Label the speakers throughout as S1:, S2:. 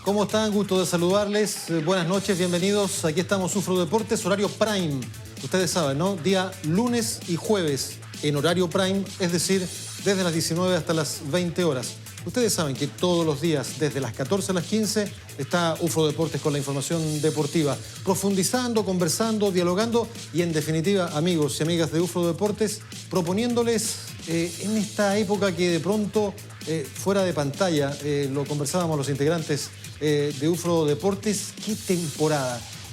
S1: ¿Cómo están? Gusto de saludarles. Buenas noches, bienvenidos. Aquí estamos, Ufro Deportes, horario prime. Ustedes saben, ¿no? Día lunes y jueves en horario prime, es decir, desde las 19 hasta las 20 horas. Ustedes saben que todos los días, desde las 14 a las 15, está Ufro Deportes con la información deportiva, profundizando, conversando, dialogando y, en definitiva, amigos y amigas de Ufro Deportes, proponiéndoles en esta época que de pronto, fuera de pantalla, lo conversábamos los integrantes de Ufro Deportes,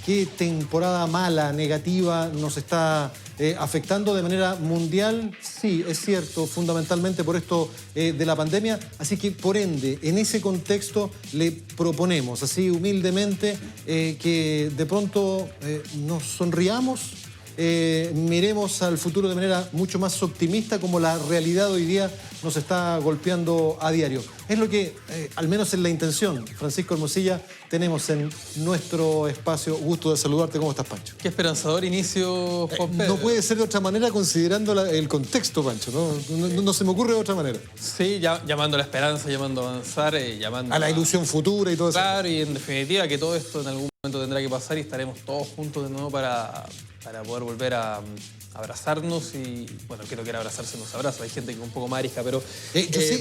S1: qué temporada mala, negativa nos está afectando de manera mundial. Sí, es cierto, fundamentalmente por esto de la pandemia. Así que, por ende, en ese contexto le proponemos, así humildemente, que de pronto nos sonriamos, miremos al futuro de manera mucho más optimista, como la realidad hoy día nos está golpeando a diario. Es lo que, al menos en la intención, Francisco Hermosilla, tenemos en nuestro espacio. Gusto de saludarte. ¿Cómo estás, Pancho?
S2: Qué esperanzador inicio, Juan Pedro.
S1: No puede ser de otra manera considerando el contexto, Pancho. No se me ocurre de otra manera.
S2: Sí, llamando a la esperanza, llamando a avanzar, llamando
S1: a la ilusión futura y todo eso.
S2: Claro, y en definitiva que todo esto en algún momento tendrá que pasar y estaremos todos juntos de nuevo para poder volver a abrazarnos y, bueno, el que no quiera abrazarse nos abraza. Hay gente que es un poco marisca, pero...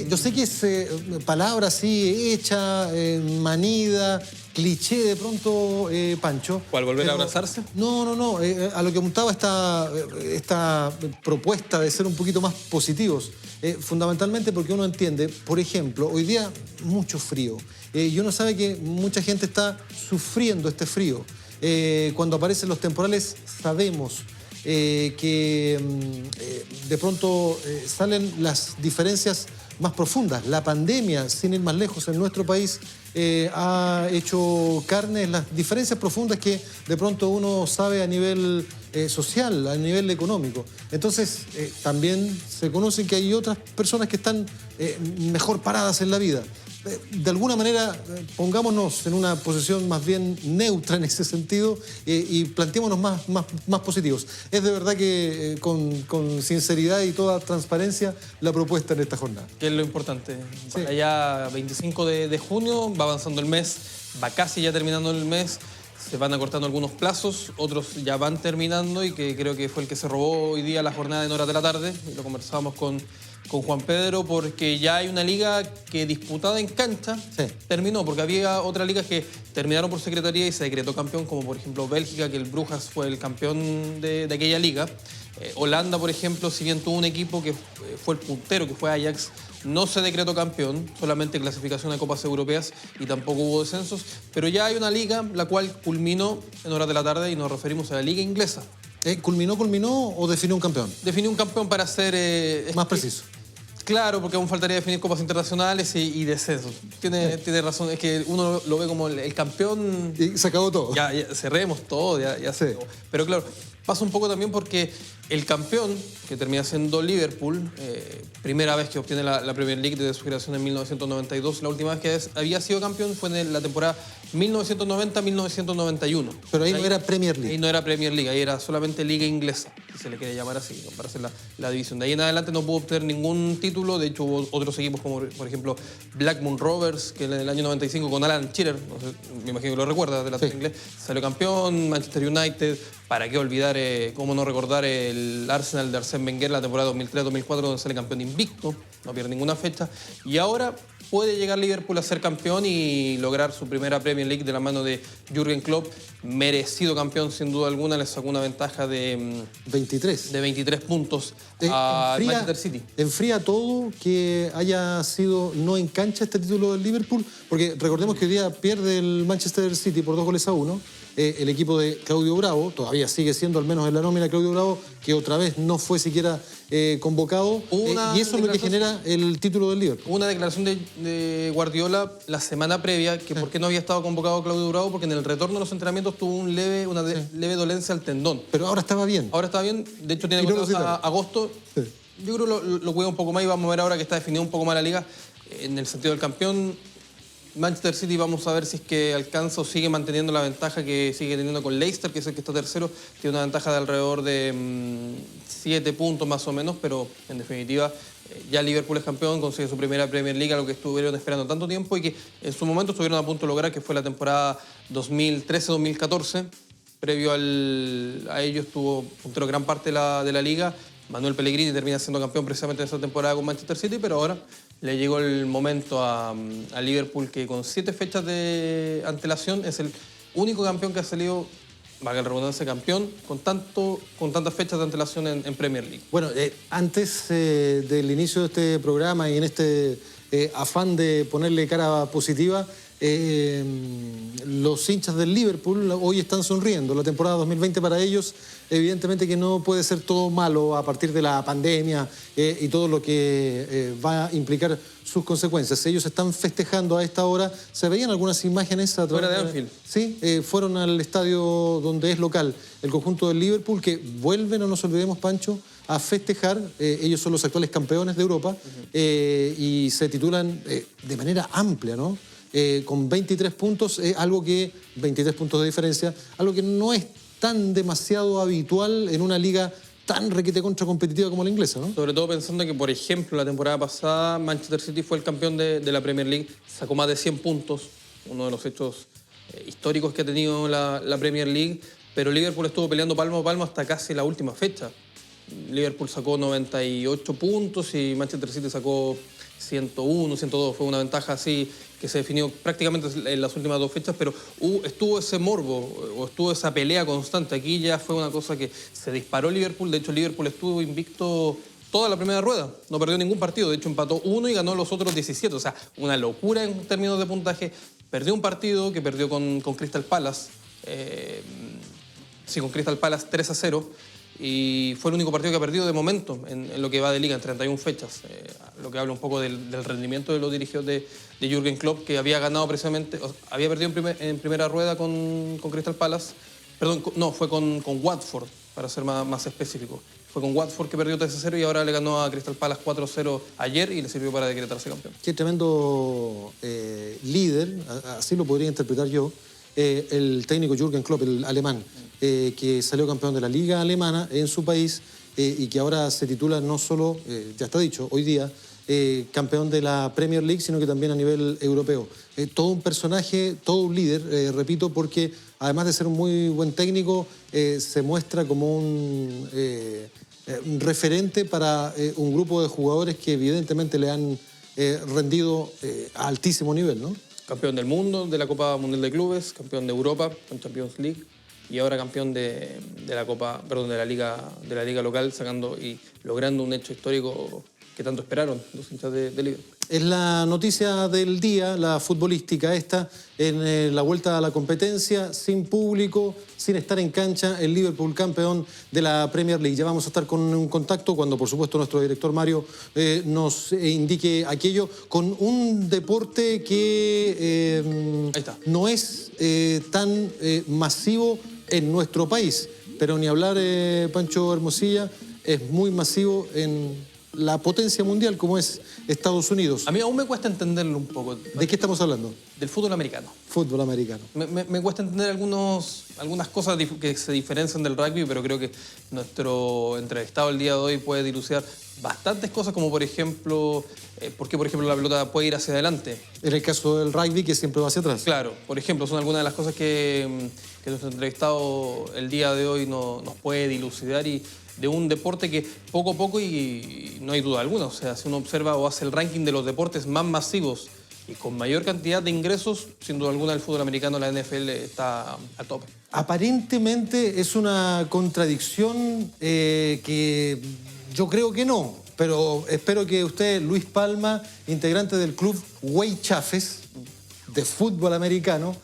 S1: yo sé que es palabra así, hecha, manida, cliché de pronto, Pancho.
S2: ¿Cuál, volver a abrazarse?
S1: No. A lo que apuntaba esta propuesta de ser un poquito más positivos. Fundamentalmente porque uno entiende, por ejemplo, hoy día mucho frío. Y uno sabe que mucha gente está sufriendo este frío. Cuando aparecen los temporales sabemos que de pronto salen las diferencias más profundas. La pandemia, sin ir más lejos, en nuestro país ha hecho carne las diferencias profundas que de pronto uno sabe a nivel social, a nivel económico. Entonces, también se conoce que hay otras personas que están mejor paradas en la vida. De alguna manera, pongámonos en una posición más bien neutra en ese sentido y planteémonos más positivos. Es de verdad que con sinceridad y toda transparencia la propuesta en esta jornada.
S2: ¿Qué es lo importante?
S1: Sí.
S2: Allá 25 de junio, va avanzando el mes, va casi ya terminando el mes, se van acortando algunos plazos, otros ya van terminando y que creo que fue el que se robó hoy día la jornada en horas de la tarde, y lo conversábamos con Juan Pedro, porque ya hay una liga que disputada en cancha terminó, porque había otras ligas que terminaron por secretaría y se decretó campeón, como por ejemplo Bélgica, que el Brujas fue el campeón de aquella liga. Holanda, por ejemplo, si bien tuvo un equipo que fue el puntero, que fue Ajax, no se decretó campeón, solamente clasificación a Copas Europeas y tampoco hubo descensos, pero ya hay una liga la cual culminó en horas de la tarde y nos referimos a la liga inglesa.
S1: ¿Culminó o definió un campeón?
S2: Definió un campeón para ser...
S1: más preciso.
S2: Claro, porque aún faltaría definir copas internacionales y descensos. Tiene razón, es que uno lo ve como el campeón...
S1: Y se acabó todo.
S2: Ya cerremos todo, ya se acabó. Pero claro, pasa un poco también porque el campeón, que termina siendo Liverpool, primera vez que obtiene la Premier League desde su creación en 1992, la última vez que había sido campeón fue en la temporada 1990-1991.
S1: Pero ahí no era Premier League.
S2: Ahí no era Premier League, ahí era solamente Liga Inglesa, si se le quiere llamar así, para hacer la división. De ahí en adelante no pudo obtener ningún título. De hecho, hubo otros equipos como, por ejemplo, Blackburn Rovers, que en el año 95 con Alan Shearer, no sé, me imagino que lo recuerda, de la inglés, salió campeón. Manchester United, para qué olvidar, cómo no recordar el Arsenal de Arsène Wenger la temporada 2003-2004, donde sale campeón invicto, no pierde ninguna fecha. Y ahora puede llegar Liverpool a ser campeón y lograr su primera Premier League de la mano de Jürgen Klopp, merecido campeón sin duda alguna. Le sacó una ventaja de 23 puntos a Manchester City.
S1: ¿Enfría todo que haya sido no en cancha este título del Liverpool? Porque recordemos que hoy día pierde el Manchester City por 2-1. El equipo de Claudio Bravo, todavía sigue siendo al menos en la nómina Claudio Bravo, que otra vez no fue siquiera convocado, y eso es lo que genera el título del Liverpool.
S2: Una declaración de Guardiola la semana previa, que por qué no había estado convocado Claudio Bravo, porque en el retorno de los entrenamientos tuvo una leve dolencia al tendón.
S1: Pero ahora estaba bien.
S2: Ahora está bien, de hecho tiene hasta agosto. Sí. Yo creo que lo cuida un poco más y vamos a ver ahora que está definida un poco más la liga, en el sentido del campeón. Manchester City vamos a ver si es que alcanza o sigue manteniendo la ventaja que sigue teniendo con Leicester, que es el que está tercero. Tiene una ventaja de alrededor de 7 puntos más o menos, pero en definitiva ya Liverpool es campeón, consigue su primera Premier League, algo que estuvieron esperando tanto tiempo y que en su momento estuvieron a punto de lograr, que fue la temporada 2013-2014. Previo a ello estuvo puntero gran parte de la liga. Manuel Pellegrini termina siendo campeón precisamente en esa temporada con Manchester City, pero ahora le llegó el momento a Liverpool, que con 7 fechas de antelación es el único campeón que ha salido, valga la redundancia, campeón con tantas fechas de antelación en Premier League.
S1: Bueno, antes del inicio de este programa y en este afán de ponerle cara positiva, los hinchas del Liverpool hoy están sonriendo. La temporada 2020 para ellos, evidentemente que no puede ser todo malo a partir de la pandemia y todo lo que va a implicar sus consecuencias. Ellos están festejando a esta hora. ¿Se veían algunas imágenes a través
S2: fuera de Anfield?
S1: Sí, fueron al estadio donde es local el conjunto del Liverpool, que vuelven, no nos olvidemos, Pancho, a festejar. Ellos son los actuales campeones de Europa y se titulan de manera amplia, ¿no? Con 23 puntos, 23 puntos de diferencia, algo que no es tan demasiado habitual en una liga tan requete contra competitiva como la inglesa, ¿no?
S2: Sobre todo pensando que, por ejemplo, la temporada pasada Manchester City fue el campeón de la Premier League, sacó más de 100 puntos, uno de los hechos históricos que ha tenido la Premier League, pero Liverpool estuvo peleando palmo a palmo hasta casi la última fecha. Liverpool sacó 98 puntos y Manchester City sacó 101, 102. Fue una ventaja así que se definió prácticamente en las últimas 2 fechas, pero estuvo ese morbo o estuvo esa pelea constante. Aquí ya fue una cosa que se disparó Liverpool. De hecho, Liverpool estuvo invicto toda la primera rueda. No perdió ningún partido. De hecho, empató 1 y ganó los otros 17. O sea, una locura en términos de puntaje. Perdió un partido que perdió con Crystal Palace. Con Crystal Palace 3-0. Y fue el único partido que ha perdido de momento en lo que va de liga, en 31 fechas. Lo que habla un poco del rendimiento de los dirigidos de Jürgen Klopp, que había ganado precisamente, había perdido en primera rueda con Crystal Palace. Perdón, no, fue con Watford, para ser más específico. Fue con Watford que perdió 3-0 y ahora le ganó a Crystal Palace 4-0 ayer y le sirvió para decretarse campeón.
S1: Qué tremendo líder, así lo podría interpretar yo, el técnico Jürgen Klopp, el alemán, que salió campeón de la Liga Alemana en su país y que ahora se titula no solo, ya está dicho, hoy día, campeón de la Premier League, sino que también a nivel europeo. Todo un personaje, todo un líder, repito, porque además de ser un muy buen técnico, se muestra como un referente para un grupo de jugadores que evidentemente le han rendido a altísimo nivel, ¿no?
S2: Campeón del mundo, de la Copa Mundial de Clubes, campeón de Europa con Champions League y ahora campeón de la liga local, sacando y logrando un hecho histórico que tanto esperaron los hinchas de Liverpool.
S1: Es la noticia del día, la futbolística esta, en la vuelta a la competencia, sin público, sin estar en cancha, el Liverpool campeón de la Premier League. Ya vamos a estar con un contacto cuando, por supuesto, nuestro director Mario nos indique aquello, con un deporte que no es tan masivo en nuestro país, pero ni hablar, Pancho Hermosilla, es muy masivo en la potencia mundial como es Estados Unidos.
S2: A mí aún me cuesta entenderlo un poco.
S1: ¿De qué estamos hablando?
S2: Del fútbol americano.
S1: Fútbol americano.
S2: Me cuesta entender algunas cosas que se diferencian del rugby, pero creo que nuestro entrevistado el día de hoy puede dilucidar bastantes cosas, como por ejemplo, por qué por ejemplo la pelota puede ir hacia adelante.
S1: En el caso del rugby, que siempre va hacia atrás.
S2: Claro, por ejemplo, son algunas de las cosas que nuestro entrevistado el día de hoy nos puede dilucidar y de un deporte que poco a poco, y no hay duda alguna, o sea, si uno observa o hace el ranking de los deportes más masivos y con mayor cantidad de ingresos, sin duda alguna el fútbol americano, la NFL, está a tope.
S1: Aparentemente es una contradicción que yo creo que no, pero espero que usted, Luis Palma, integrante del club Güey Chafes de fútbol americano,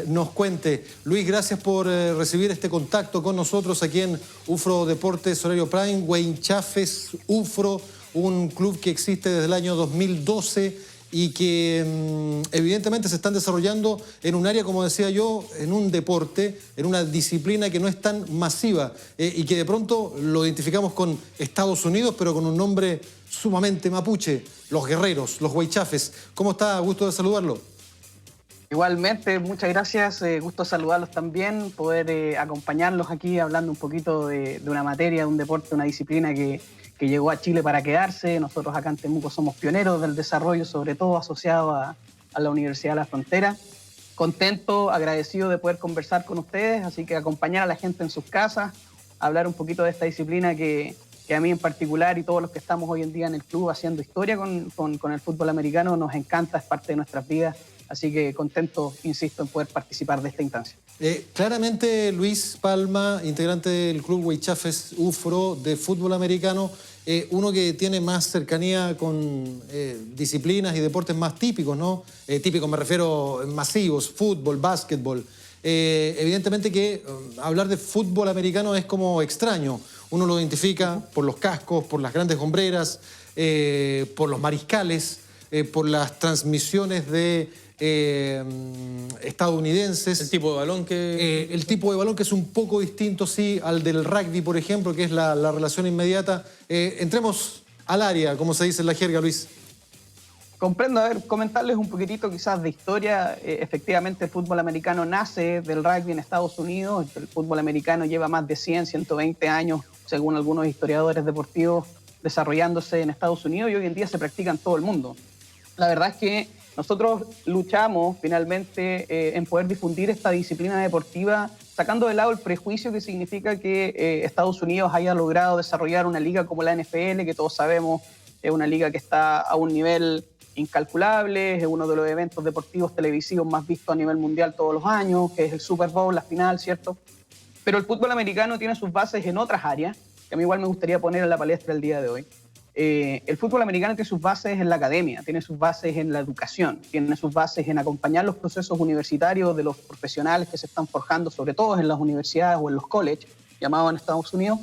S1: nos cuente. Luis, gracias por recibir este contacto con nosotros aquí en UFRO Deportes Horario Prime. Güey Chafes, UFRO, un club que existe desde el año 2012 y que evidentemente se están desarrollando en un área, como decía yo, en un deporte, en una disciplina que no es tan masiva y que de pronto lo identificamos con Estados Unidos, pero con un nombre sumamente mapuche, los guerreros, los huaychafes. ¿Cómo está? Gusto de saludarlo.
S3: Igualmente, muchas gracias, gusto saludarlos también, poder acompañarlos aquí hablando un poquito de una materia, de un deporte, una disciplina que llegó a Chile para quedarse. Nosotros acá en Temuco somos pioneros del desarrollo, sobre todo asociado a la Universidad de la Frontera. Contento, agradecido de poder conversar con ustedes, así que acompañar a la gente en sus casas, hablar un poquito de esta disciplina que a mí en particular y todos los que estamos hoy en día en el club haciendo historia con el fútbol americano nos encanta, es parte de nuestras vidas. Así que contento, insisto, en poder participar de esta instancia.
S1: Claramente Luis Palma, integrante del club Huaychafes UFRO de fútbol americano, uno que tiene más cercanía con disciplinas y deportes más típicos, ¿no? Típicos me refiero masivos, fútbol, básquetbol. Evidentemente que hablar de fútbol americano es como extraño. Uno lo identifica por los cascos, por las grandes hombreras, por los mariscales, por las transmisiones de estadounidenses.
S2: El tipo de balón que...
S1: el tipo de balón que es un poco distinto, sí, al del rugby, por ejemplo, que es la relación inmediata. Entremos al área, como se dice en la jerga, Luis.
S3: Comprendo, a ver, comentarles un poquitito quizás de historia. Efectivamente, el fútbol americano nace del rugby en Estados Unidos. El fútbol americano lleva más de 100, 120 años, según algunos historiadores deportivos, desarrollándose en Estados Unidos y hoy en día se practica en todo el mundo. La verdad es que nosotros luchamos finalmente en poder difundir esta disciplina deportiva, sacando de lado el prejuicio que significa que Estados Unidos haya logrado desarrollar una liga como la NFL, que todos sabemos es una liga que está a un nivel incalculable, es uno de los eventos deportivos televisivos más vistos a nivel mundial todos los años, que es el Super Bowl, la final, ¿cierto? Pero el fútbol americano tiene sus bases en otras áreas, que a mí igual me gustaría poner en la palestra el día de hoy. El fútbol americano tiene sus bases en la academia, tiene sus bases en la educación, tiene sus bases en acompañar los procesos universitarios de los profesionales que se están forjando, sobre todo en las universidades o en los colleges, llamados en Estados Unidos,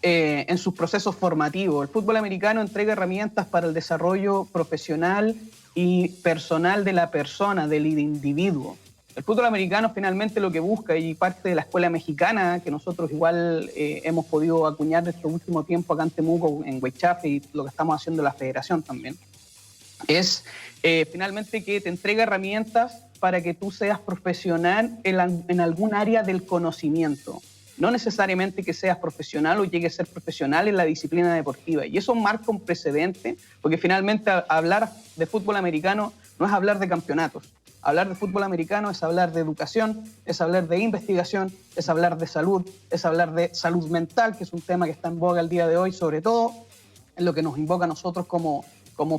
S3: en sus procesos formativos. El fútbol americano entrega herramientas para el desarrollo profesional y personal de la persona, del individuo. El fútbol americano finalmente lo que busca, y parte de la escuela mexicana, que nosotros igual hemos podido acuñar este último tiempo acá en Temuco, en Huaychafe, y lo que estamos haciendo en la federación también, es finalmente que te entrega herramientas para que tú seas profesional en algún área del conocimiento. No necesariamente que seas profesional o llegues a ser profesional en la disciplina deportiva. Y eso marca un precedente, porque finalmente hablar de fútbol americano no es hablar de campeonatos. Hablar de fútbol americano es hablar de educación, es hablar de investigación, es hablar de salud, es hablar de salud mental, que es un tema que está en boga el día de hoy, sobre todo en lo que nos invoca a nosotros como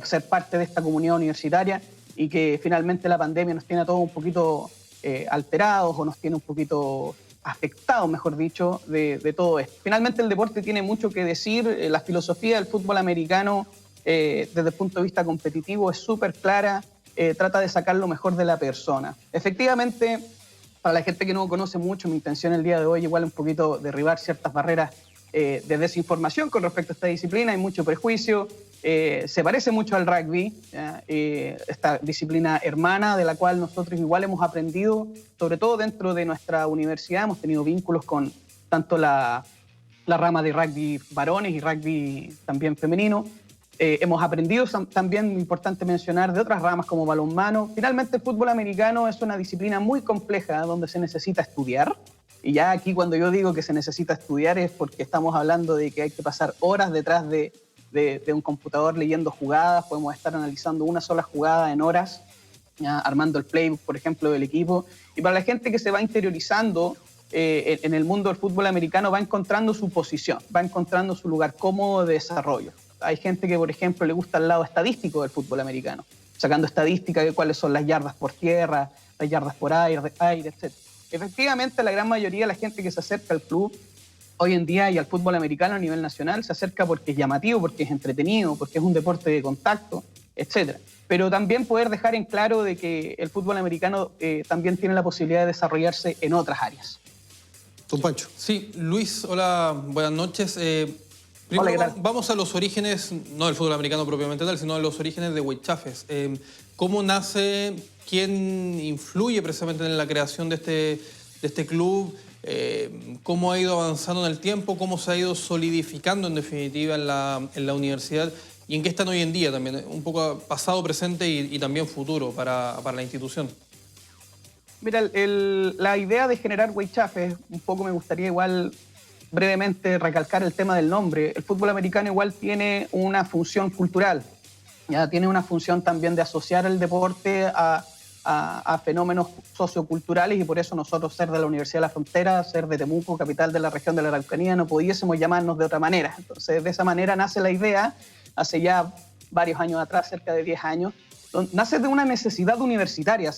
S3: ser parte de esta comunidad universitaria, y que finalmente la pandemia nos tiene a todos un poquito alterados o nos tiene un poquito afectados, mejor dicho, de todo esto. Finalmente el deporte tiene mucho que decir. La filosofía del fútbol americano desde el punto de vista competitivo es súper clara. Trata de sacar lo mejor de la persona. Efectivamente, para la gente que no conoce mucho, mi intención el día de hoy igual un poquito derribar ciertas barreras de desinformación con respecto a esta disciplina. Hay mucho prejuicio, se parece mucho al rugby, esta disciplina hermana de la cual nosotros igual hemos aprendido, sobre todo dentro de nuestra universidad. Hemos tenido vínculos con tanto la rama de rugby varones y rugby también femenino. Hemos aprendido también, importante mencionar, de otras ramas como balonmano. Finalmente el fútbol americano es una disciplina muy compleja donde se necesita estudiar. Y ya aquí cuando yo digo que se necesita estudiar es porque estamos hablando de que hay que pasar horas detrás de un computador leyendo jugadas. Podemos estar analizando una sola jugada en horas, ya, armando el playbook, por ejemplo, del equipo. Y para la gente que se va interiorizando en el mundo del fútbol americano, va encontrando su posición, va encontrando su lugar cómodo de desarrollo. Hay gente que, por ejemplo, le gusta el lado estadístico del fútbol americano, sacando estadísticas de cuáles son las yardas por tierra, las yardas por aire, etc. Efectivamente, la gran mayoría de la gente que se acerca al club hoy en día y al fútbol americano a nivel nacional se acerca porque es llamativo, porque es entretenido, porque es un deporte de contacto, etc. Pero también poder dejar en claro de que el fútbol americano también tiene la posibilidad de desarrollarse en otras áreas.
S1: Don Pancho.
S2: Sí, Luis, hola, buenas noches. Primero,
S3: Hola, ¿qué tal?
S2: vamos a los orígenes, no del fútbol americano propiamente tal, sino a los orígenes de Huaychafes. ¿Cómo nace? ¿Quién influye precisamente en la creación de este club? ¿Cómo ha ido avanzando en el tiempo? ¿Cómo se ha ido solidificando en definitiva en la universidad? ¿Y en qué están hoy en día también? Un poco pasado, presente y también futuro para la institución.
S3: Mira, la idea de generar Huaychafes, un poco me gustaría igual brevemente recalcar el tema del nombre. El fútbol americano igual tiene una función cultural, ya tiene una función también de asociar el deporte a fenómenos socioculturales, y por eso nosotros, ser de la Universidad de la Frontera, ser de Temuco, capital de la región de la Araucanía, no pudiésemos llamarnos de otra manera. Entonces, de esa manera nace la idea, hace ya varios años atrás, cerca de 10 años, nace de una necesidad universitaria,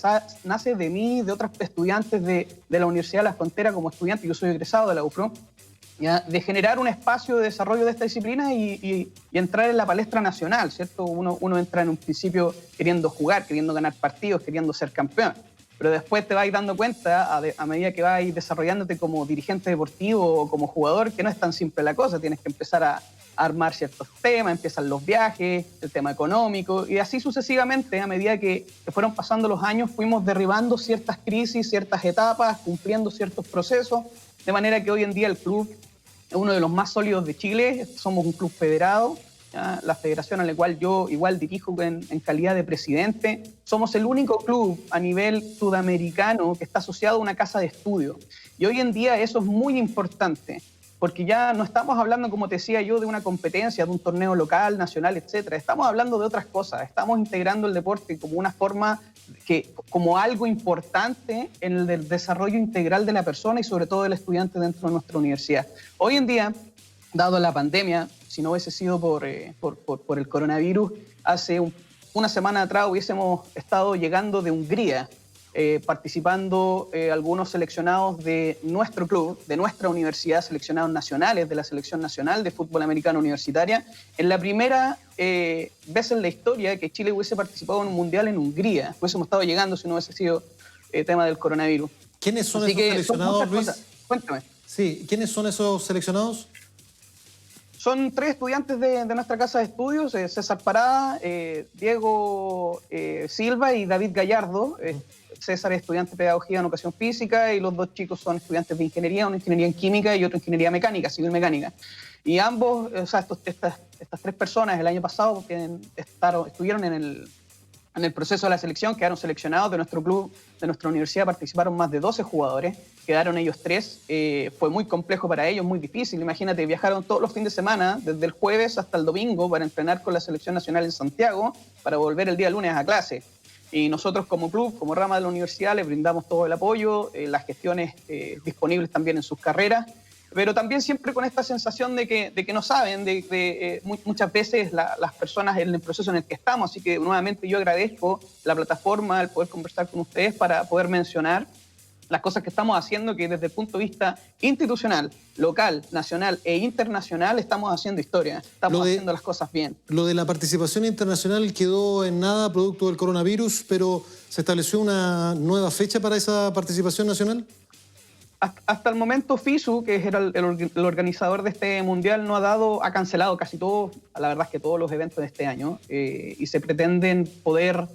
S3: nace de mí, de otros estudiantes de la Universidad de la Frontera como estudiante. Yo soy egresado de la UFRO, ¿ya? De generar un espacio de desarrollo de esta disciplina y entrar en la palestra nacional, ¿cierto? Uno entra en un principio queriendo jugar, queriendo ganar partidos, queriendo ser campeón, pero después te vas dando cuenta, a medida que vas desarrollándote como dirigente deportivo o como jugador, que no es tan simple la cosa. Tienes que empezar a armar ciertos temas, empiezan los viajes, el tema económico, y así sucesivamente. A medida que fueron pasando los años, fuimos derribando ciertas crisis, ciertas etapas, cumpliendo ciertos procesos, de manera que hoy en día el club es uno de los más sólidos de Chile. Somos un club federado, ¿ya? La federación a la cual yo igual dirijo en calidad de presidente. Somos el único club a nivel sudamericano que está asociado a una casa de estudio. Y hoy en día eso es muy importante, porque ya no estamos hablando, como te decía yo, de una competencia, de un torneo local, nacional, etcétera. Estamos hablando de otras cosas. Estamos integrando el deporte como una forma, como algo importante en el desarrollo integral de la persona y sobre todo del estudiante dentro de nuestra universidad. Hoy en día, dado la pandemia, si no hubiese sido por el coronavirus, hace una semana atrás hubiésemos estado llegando de Hungría, participando algunos seleccionados de nuestro club, de nuestra universidad, seleccionados nacionales de la Selección Nacional de Fútbol Americano Universitaria, en la primera vez en la historia que Chile hubiese participado en un mundial en Hungría. Hubiésemos estado llegando si no hubiese sido tema del coronavirus.
S1: ¿Quiénes son esos seleccionados, Luis?
S3: Cuéntame.
S1: Sí, ¿quiénes son esos seleccionados?
S3: Son 3 estudiantes de nuestra casa de estudios, César Parada, Diego Silva y David Gallardo. César es estudiante de Pedagogía en Educación Física y los 2 chicos son estudiantes de Ingeniería, una Ingeniería en Química y otra Ingeniería Mecánica, Civil Mecánica. Y ambos, o sea, estas 3 personas el año pasado estuvieron en el proceso de la selección, quedaron seleccionados de nuestro club, de nuestra universidad. Participaron más de 12 jugadores, quedaron ellos 3. Fue muy complejo para ellos, muy difícil. Imagínate, viajaron todos los fines de semana, desde el jueves hasta el domingo, para entrenar con la selección nacional en Santiago, para volver el día lunes a clase. Y nosotros como club, como rama de la universidad, les brindamos todo el apoyo, las gestiones disponibles también en sus carreras, pero también siempre con esta sensación de que no saben, muchas veces las personas en el proceso en el que estamos. Así que nuevamente yo agradezco la plataforma, el poder conversar con ustedes para poder mencionar las cosas que estamos haciendo, que desde el punto de vista institucional, local, nacional e internacional estamos haciendo historia, estamos haciendo las cosas bien.
S1: Lo de la participación internacional quedó en nada producto del coronavirus, pero ¿se estableció una nueva fecha para esa participación nacional?
S3: Hasta el momento FISU, que era el organizador de este mundial, ha cancelado casi todos, la verdad es que todos los eventos de este año, y se pretenden poder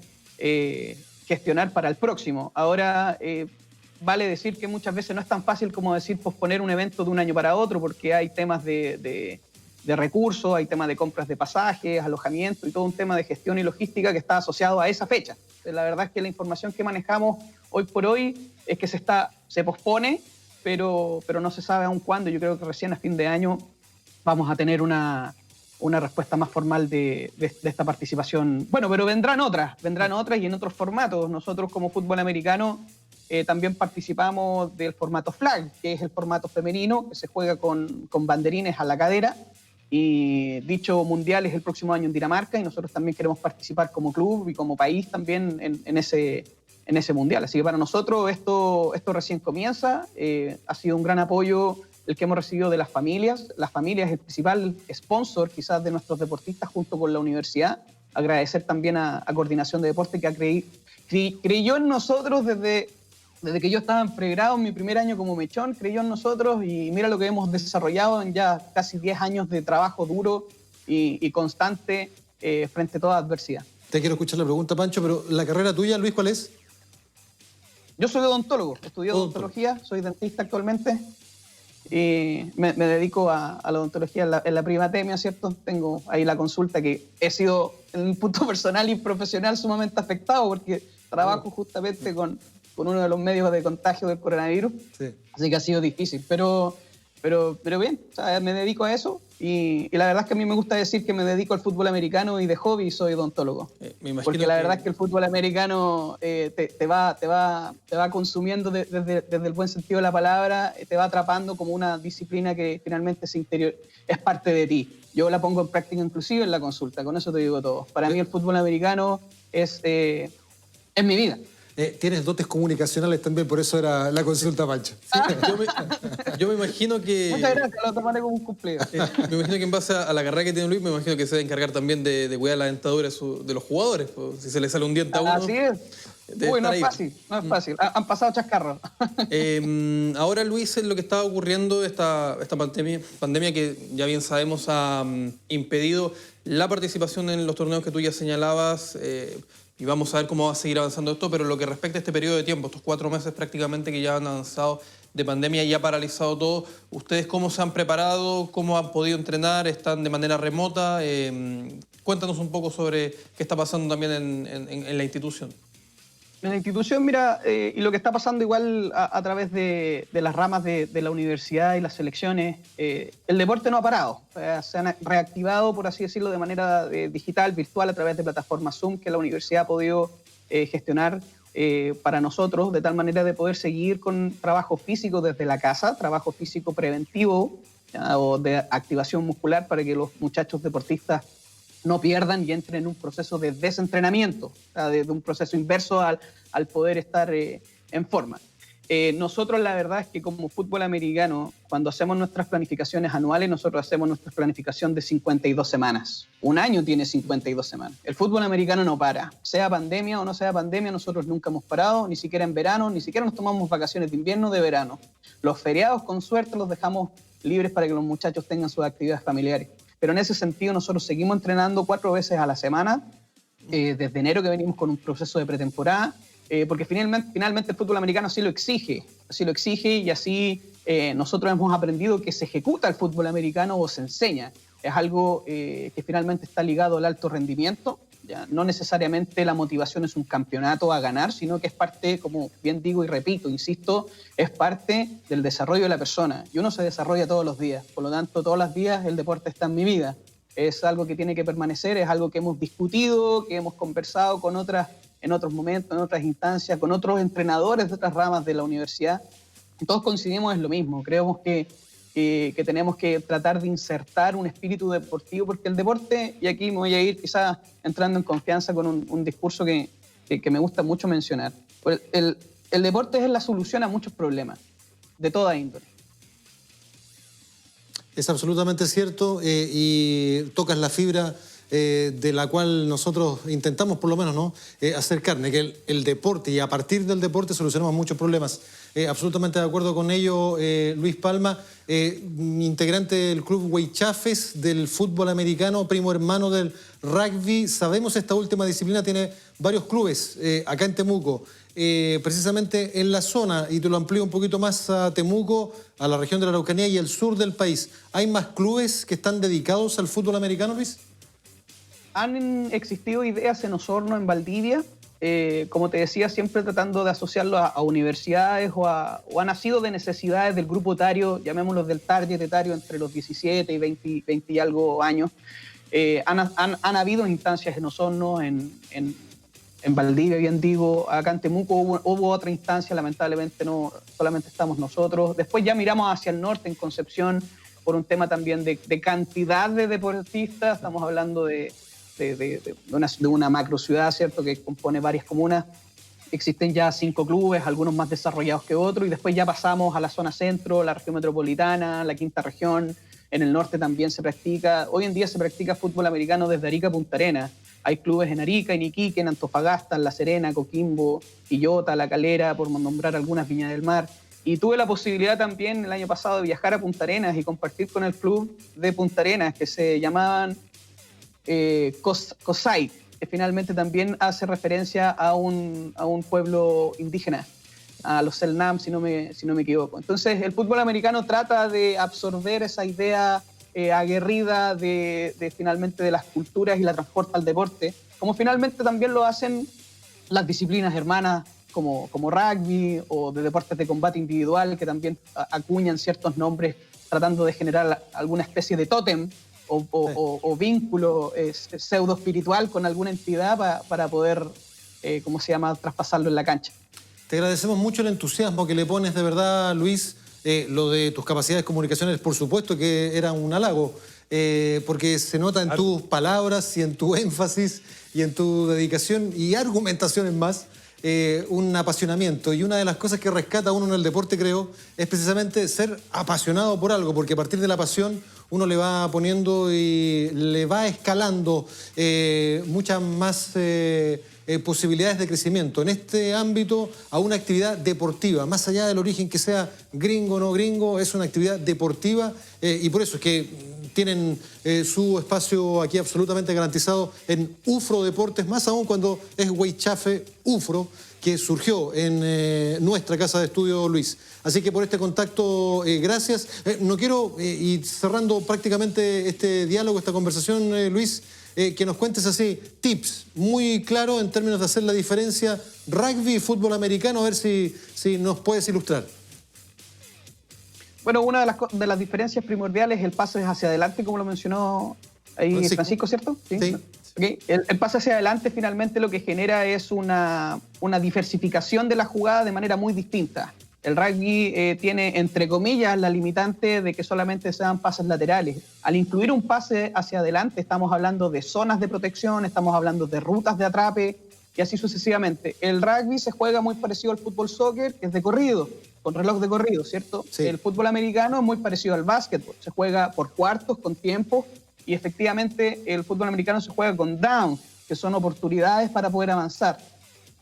S3: gestionar para el próximo. Ahora, vale decir que muchas veces no es tan fácil como decir posponer un evento de un año para otro, porque hay temas de recursos, hay temas de compras de pasajes, alojamiento y todo un tema de gestión y logística que está asociado a esa fecha. La verdad es que la información que manejamos hoy por hoy es que se pospone, pero no se sabe aún cuándo. Yo creo que recién a fin de año vamos a tener una respuesta más formal de esta participación. Bueno, pero vendrán otras y en otros formatos. Nosotros como fútbol americano también participamos del formato flag, que es el formato femenino, que se juega con banderines a la cadera, y dicho mundial es el próximo año en Dinamarca, y nosotros también queremos participar como club y como país también en ese mundial. Así que para nosotros esto recién comienza. Ha sido un gran apoyo el que hemos recibido de las familias. Las familias es el principal sponsor quizás de nuestros deportistas junto con la universidad. Agradecer también a Coordinación de Deporte, que creyó en nosotros desde Desde que yo estaba en pregrado, en mi primer año como mechón, creyó en nosotros y mira lo que hemos desarrollado en ya casi 10 años de trabajo duro y constante frente a toda adversidad.
S1: Te quiero escuchar la pregunta, Pancho, pero la carrera tuya, Luis, ¿cuál es?
S3: Yo soy odontólogo, estudié odontología, soy dentista actualmente y me dedico a la odontología en la primatemia, ¿cierto? Tengo ahí la consulta que he sido en un punto personal y profesional sumamente afectado porque trabajo justamente con uno de los medios de contagio del coronavirus, sí. Así que ha sido difícil, pero bien, o sea, me dedico a eso y la verdad es que a mí me gusta decir que me dedico al fútbol americano y de hobby soy odontólogo. Porque la verdad es que el fútbol americano te va consumiendo desde el buen sentido de la palabra, te va atrapando como una disciplina que finalmente es parte de ti. Yo la pongo en práctica inclusive en la consulta, con eso te digo todo. Para mí el fútbol americano es mi vida.
S1: Tienes dotes comunicacionales también, por eso era la consulta, Pancho.
S2: Sí, yo me imagino que...
S3: Muchas gracias, lo tomaré como un cumplido.
S2: Me imagino que en base a la carrera que tiene Luis, me imagino que se debe encargar también de cuidar la dentadura de los jugadores. Pues, si se le sale un diente a uno...
S3: Así es. Uy, no es fácil, Han pasado chascarros.
S2: Ahora, Luis, lo que está ocurriendo, esta pandemia que ya bien sabemos ha impedido la participación en los torneos que tú ya señalabas, y vamos a ver cómo va a seguir avanzando esto, pero lo que respecta a este periodo de tiempo, estos 4 meses prácticamente que ya han avanzado de pandemia y ha paralizado todo, ¿ustedes cómo se han preparado? ¿Cómo han podido entrenar? ¿Están de manera remota? Cuéntanos un poco sobre qué está pasando también en la institución.
S3: En la institución, mira, y lo que está pasando igual a través de las ramas de la universidad y las selecciones, el deporte no ha parado. Se han reactivado, por así decirlo, de manera digital, virtual, a través de plataformas Zoom que la universidad ha podido gestionar para nosotros, de tal manera de poder seguir con trabajo físico desde la casa, trabajo físico preventivo, ¿ya? O de activación muscular para que los muchachos deportistas no pierdan y entren en un proceso de desentrenamiento, o sea, de un proceso inverso al poder estar en forma. Nosotros la verdad es que como fútbol americano, cuando hacemos nuestras planificaciones anuales, nosotros hacemos nuestra planificación de 52 semanas. Un año tiene 52 semanas. El fútbol americano no para. Sea pandemia o no sea pandemia, nosotros nunca hemos parado, ni siquiera en verano, ni siquiera nos tomamos vacaciones de invierno o de verano. Los feriados, con suerte, los dejamos libres para que los muchachos tengan sus actividades familiares. Pero en ese sentido nosotros seguimos entrenando 4 veces a la semana, desde enero que venimos con un proceso de pretemporada, porque finalmente el fútbol americano así lo exige y así nosotros hemos aprendido que se ejecuta el fútbol americano o se enseña. Es algo que finalmente está ligado al alto rendimiento. ¿Ya? No necesariamente la motivación es un campeonato a ganar, sino que es parte, como bien digo y repito, insisto, es parte del desarrollo de la persona. Y uno se desarrolla todos los días, por lo tanto, todos los días el deporte está en mi vida. Es algo que tiene que permanecer, es algo que hemos discutido, que hemos conversado en otros momentos, en otras instancias, con otros entrenadores de otras ramas de la universidad. Y todos coincidimos en lo mismo, creemos que tenemos que tratar de insertar un espíritu deportivo, porque el deporte, y aquí me voy a ir quizás entrando en confianza con un discurso que me gusta mucho mencionar, el deporte es la solución a muchos problemas, de toda índole.
S1: Es absolutamente cierto y tocas la fibra de la cual nosotros intentamos por lo menos, ¿no? Hacer carne, que el deporte, y a partir del deporte solucionamos muchos problemas. Absolutamente de acuerdo con ello, Luis Palma, integrante del club Huaychafes del fútbol americano, primo hermano del rugby. Sabemos esta última disciplina tiene varios clubes acá en Temuco, precisamente en la zona, y te lo amplío un poquito más a Temuco, a la región de la Araucanía y el sur del país. ¿Hay más clubes que están dedicados al fútbol americano, Luis?
S3: Han existido ideas en Osorno, en Valdivia, como te decía, siempre tratando de asociarlo a universidades o ha nacido de necesidades del grupo etario, llamémoslo del target etario entre los 17 y 20 y algo años. Han habido instancias en Osorno, en Valdivia, bien digo, acá en Temuco hubo otra instancia, lamentablemente no solamente estamos nosotros. Después ya miramos hacia el norte, en Concepción, por un tema también de cantidad de deportistas, estamos hablando de una macro ciudad, ¿cierto?, que compone varias comunas. Existen ya 5 clubes, algunos más desarrollados que otros, y después ya pasamos a la zona centro, la región metropolitana, la quinta región. En el norte también se practica. Hoy en día se practica fútbol americano desde Arica a Punta Arenas. Hay clubes en Arica, en Iquique, en Antofagasta, en La Serena, Coquimbo, Quillota, La Calera, por nombrar algunas, Viña del Mar. Y tuve la posibilidad también el año pasado de viajar a Punta Arenas y compartir con el club de Punta Arenas, que se llamaban COSAI, que finalmente también hace referencia a un pueblo indígena, a los Selknam, si no me equivoco. Entonces, el fútbol americano trata de absorber esa idea aguerrida finalmente de las culturas y la transporta al deporte, como finalmente también lo hacen las disciplinas hermanas como rugby o de deportes de combate individual, que también acuñan ciertos nombres tratando de generar alguna especie de tótem o vínculo pseudo espiritual con alguna entidad para poder, traspasarlo en la cancha.
S1: Te agradecemos mucho el entusiasmo que le pones, de verdad, Luis. Lo de tus capacidades comunicacionales, por supuesto que era un halago, porque se nota en tus palabras y en tu énfasis y en tu dedicación y argumentaciones más, un apasionamiento. Y una de las cosas que rescata uno en el deporte, creo, es precisamente ser apasionado por algo, porque a partir de la pasión uno le va poniendo y le va escalando muchas más posibilidades de crecimiento en este ámbito a una actividad deportiva, más allá del origen que sea gringo o no gringo, es una actividad deportiva y por eso es que tienen su espacio aquí absolutamente garantizado en UFRO Deportes, más aún cuando es Weichafe UFRO, que surgió en nuestra casa de estudio, Luis. Así que por este contacto, gracias. No quiero, y cerrando prácticamente este diálogo, esta conversación, Luis, que nos cuentes así tips muy claros en términos de hacer la diferencia rugby y fútbol americano, a ver si nos puedes ilustrar.
S3: Bueno, una de las diferencias primordiales es el pase hacia adelante, como lo mencionó ahí Francisco, ¿cierto? Sí. Okay. El pase hacia adelante finalmente lo que genera es una diversificación de la jugada de manera muy distinta. El rugby tiene, entre comillas, la limitante de que solamente sean pases laterales. Al incluir un pase hacia adelante, estamos hablando de zonas de protección, estamos hablando de rutas de atrape y así sucesivamente. El rugby se juega muy parecido al fútbol soccer, que es de corrido, con reloj de corrido, ¿cierto? Sí. El fútbol americano es muy parecido al básquetbol, se juega por cuartos, con tiempo, y efectivamente el fútbol americano se juega con downs, que son oportunidades para poder avanzar.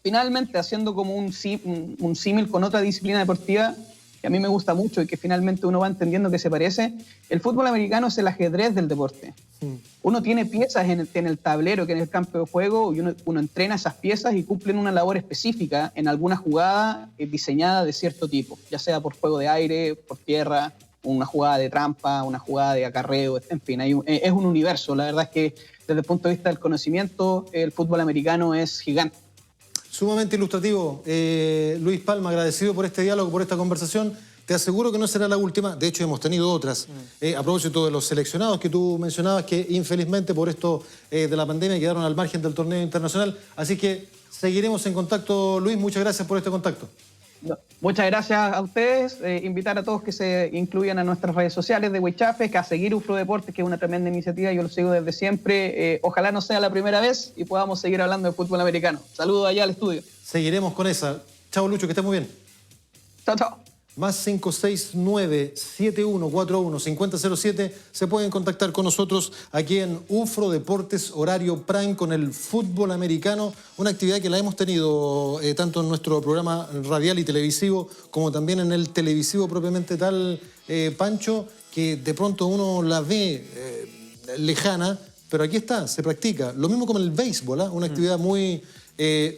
S3: Finalmente, haciendo como un símil con otra disciplina deportiva que a mí me gusta mucho y que finalmente uno va entendiendo que se parece, el fútbol americano es el ajedrez del deporte. Uno tiene piezas en el tablero, que en el campo de juego, y uno entrena esas piezas y cumplen una labor específica en alguna jugada diseñada de cierto tipo, ya sea por juego de aire, por tierra, una jugada de trampa, una jugada de acarreo, en fin, es un universo. La verdad es que desde el punto de vista del conocimiento, el fútbol americano es gigante.
S1: Sumamente ilustrativo. Luis Palma, agradecido por este diálogo, por esta conversación. Te aseguro que no será la última. De hecho, hemos tenido otras. A propósito de los seleccionados que tú mencionabas, que infelizmente por esto de la pandemia quedaron al margen del torneo internacional. Así que seguiremos en contacto, Luis. Muchas gracias por este contacto.
S3: Muchas gracias a ustedes. Invitar a todos que se incluyan a nuestras redes sociales de Weichafe, que a seguir UFRO Deportes, que es una tremenda iniciativa. Yo lo sigo desde siempre. Ojalá no sea la primera vez y podamos seguir hablando de fútbol americano. Saludos allá al estudio.
S1: Seguiremos con esa. Chao, Lucho, que estés muy bien.
S3: Chao, chao.
S1: Más 569-7141-5007. Se pueden contactar con nosotros aquí en UFRO Deportes, horario prime, con el fútbol americano. Una actividad que la hemos tenido tanto en nuestro programa radial y televisivo, como también en el televisivo propiamente tal, Pancho, que de pronto uno la ve lejana, pero aquí está, se practica. Lo mismo como el béisbol, una actividad muy...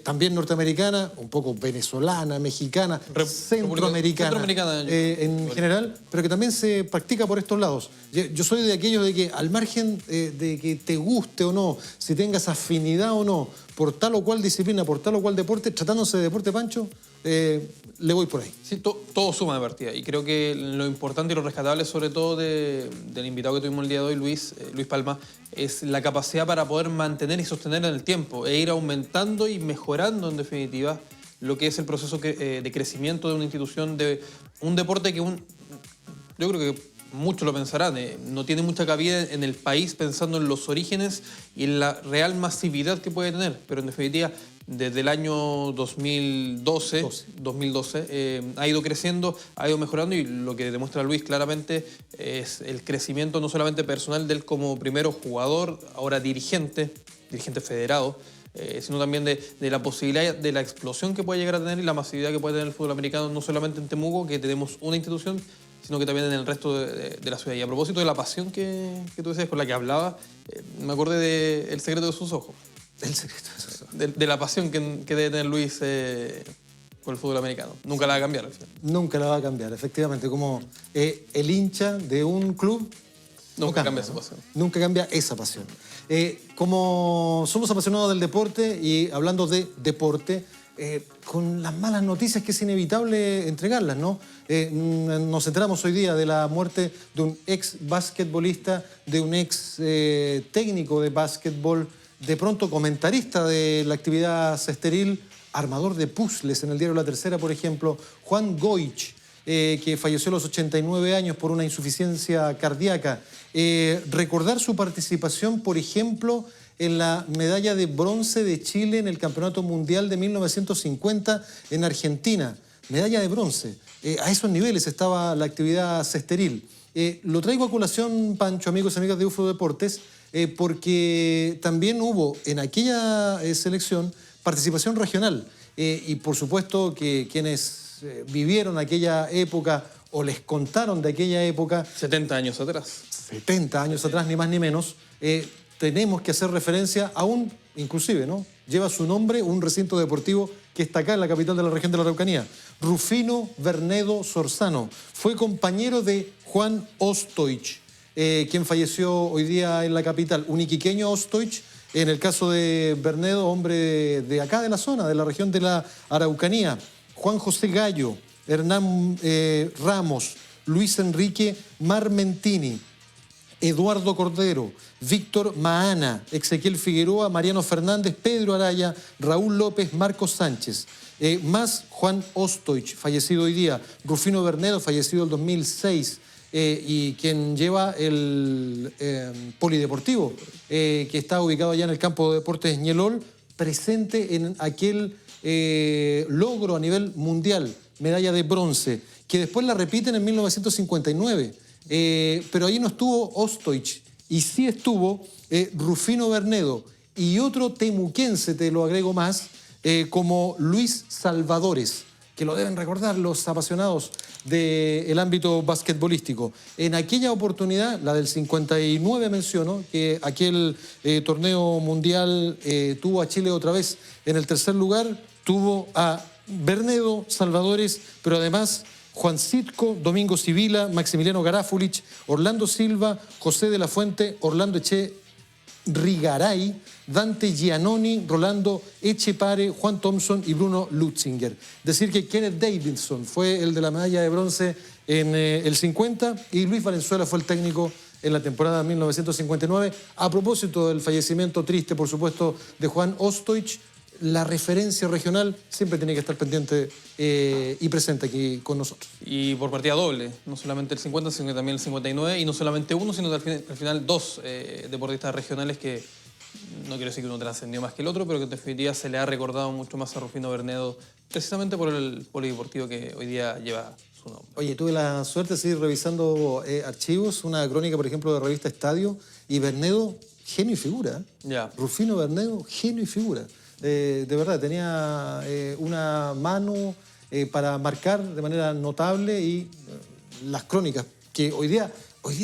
S1: también norteamericana, un poco venezolana, mexicana, centroamericana en general, pero que también se practica por estos lados. Yo soy de aquellos de que al margen de que te guste o no, si tengas afinidad o no, por tal o cual disciplina, por tal o cual deporte, tratándose de deporte, Pancho, le voy por ahí.
S2: Sí, todo suma de partida. Y creo que lo importante y lo rescatable, sobre todo del invitado que tuvimos el día de hoy, Luis Palma, es la capacidad para poder mantener y sostener en el tiempo e ir aumentando y mejorando, en definitiva, lo que es el proceso de crecimiento de una institución, de un deporte que yo creo que muchos lo pensarán, no tiene mucha cabida en el país pensando en los orígenes y en la real masividad que puede tener, pero en definitiva desde el año 2012 ha ido creciendo, ha ido mejorando, y lo que demuestra Luis claramente es el crecimiento no solamente personal de él como primero jugador, ahora dirigente, dirigentes federados, sino también de la posibilidad de la explosión que puede llegar a tener y la masividad que puede tener el fútbol americano, no solamente en Temuco, que tenemos una institución, sino que también en el resto de la ciudad. Y a propósito de la pasión que tú decías, con la que hablaba, me acordé de El secreto de sus ojos.
S1: El secreto de sus ojos.
S2: De la pasión que debe tener Luis con el fútbol americano. Nunca la va a cambiar al final.
S1: Nunca la va a cambiar, efectivamente. Como el hincha de un club...
S2: Nunca cambia esa pasión.
S1: Nunca cambia esa pasión. Como somos apasionados del deporte y hablando de deporte, con las malas noticias que es inevitable entregarlas, ¿no? Nos enteramos hoy día de la muerte de un ex basquetbolista, de un ex técnico de básquetbol, de pronto comentarista de la actividad cesteril, armador de puzzles en el diario La Tercera, por ejemplo, Juan Goich, que falleció a los 89 años por una insuficiencia cardíaca. Recordar su participación, por ejemplo, en la medalla de bronce de Chile en el Campeonato Mundial de 1950 en Argentina. Medalla de bronce. A esos niveles estaba la actividad cesteril. Lo traigo a colación, Pancho, amigos y amigas de UFRO Deportes, porque también hubo en aquella selección participación regional. Y por supuesto que quienes vivieron aquella época o les contaron de aquella época...
S2: 70 años atrás.
S1: 70 años atrás, ni más ni menos. Tenemos que hacer referencia a un, inclusive, ¿no? Lleva su nombre un recinto deportivo que está acá en la capital de la región de la Araucanía. Rufino Bernedo Sorzano. Fue compañero de Juan Ostoich, quien falleció hoy día en la capital. Un iquiqueño Ostoich. En el caso de Bernedo, hombre de acá, de la zona, de la región de la Araucanía. Juan José Gallo, Hernán Ramos, Luis Enrique Marmentini, Eduardo Cordero, Víctor Maana, Ezequiel Figueroa, Mariano Fernández, Pedro Araya, Raúl López, Marcos Sánchez. Más Juan Ostoich, fallecido hoy día. Rufino Bernedo, fallecido en 2006. Y quien lleva el polideportivo, que está ubicado allá en el campo de deportes Ñelol, presente en aquel logro a nivel mundial, medalla de bronce, que después la repiten en 1959. Pero ahí no estuvo Ostoich, y sí estuvo Rufino Bernedo y otro temuquense, te lo agrego más, como Luis Salvadores, que lo deben recordar los apasionados del ámbito basquetbolístico. En aquella oportunidad, la del 59 menciono, que aquel torneo mundial tuvo a Chile otra vez en el tercer lugar, tuvo a Bernedo, Salvadores, pero además Juan Citco, Domingo Sibila, Maximiliano Garáfulich, Orlando Silva, José de la Fuente, Orlando Rigaray, Dante Giannoni, Rolando Echepare, Juan Thompson y Bruno Lutzinger. Decir que Kenneth Davidson fue el de la medalla de bronce en el 50 y Luis Valenzuela fue el técnico en la temporada 1959. A propósito del fallecimiento triste, por supuesto, de Juan Ostoich, la referencia regional siempre tiene que estar pendiente y presente aquí con nosotros.
S2: Y por partida doble, no solamente el 50, sino que también el 59, y no solamente uno, sino al final dos deportistas regionales que no quiero decir que uno trascendió más que el otro, pero que en definitiva se le ha recordado mucho más a Rufino Bernedo, precisamente por el polideportivo que hoy día lleva su nombre.
S1: Oye, tuve la suerte de seguir revisando archivos, una crónica, por ejemplo, de revista Estadio, y Bernedo, genio y figura.
S2: Ya.
S1: Rufino Bernedo, genio y figura. De verdad, tenía una mano para marcar de manera notable y las crónicas, que hoy día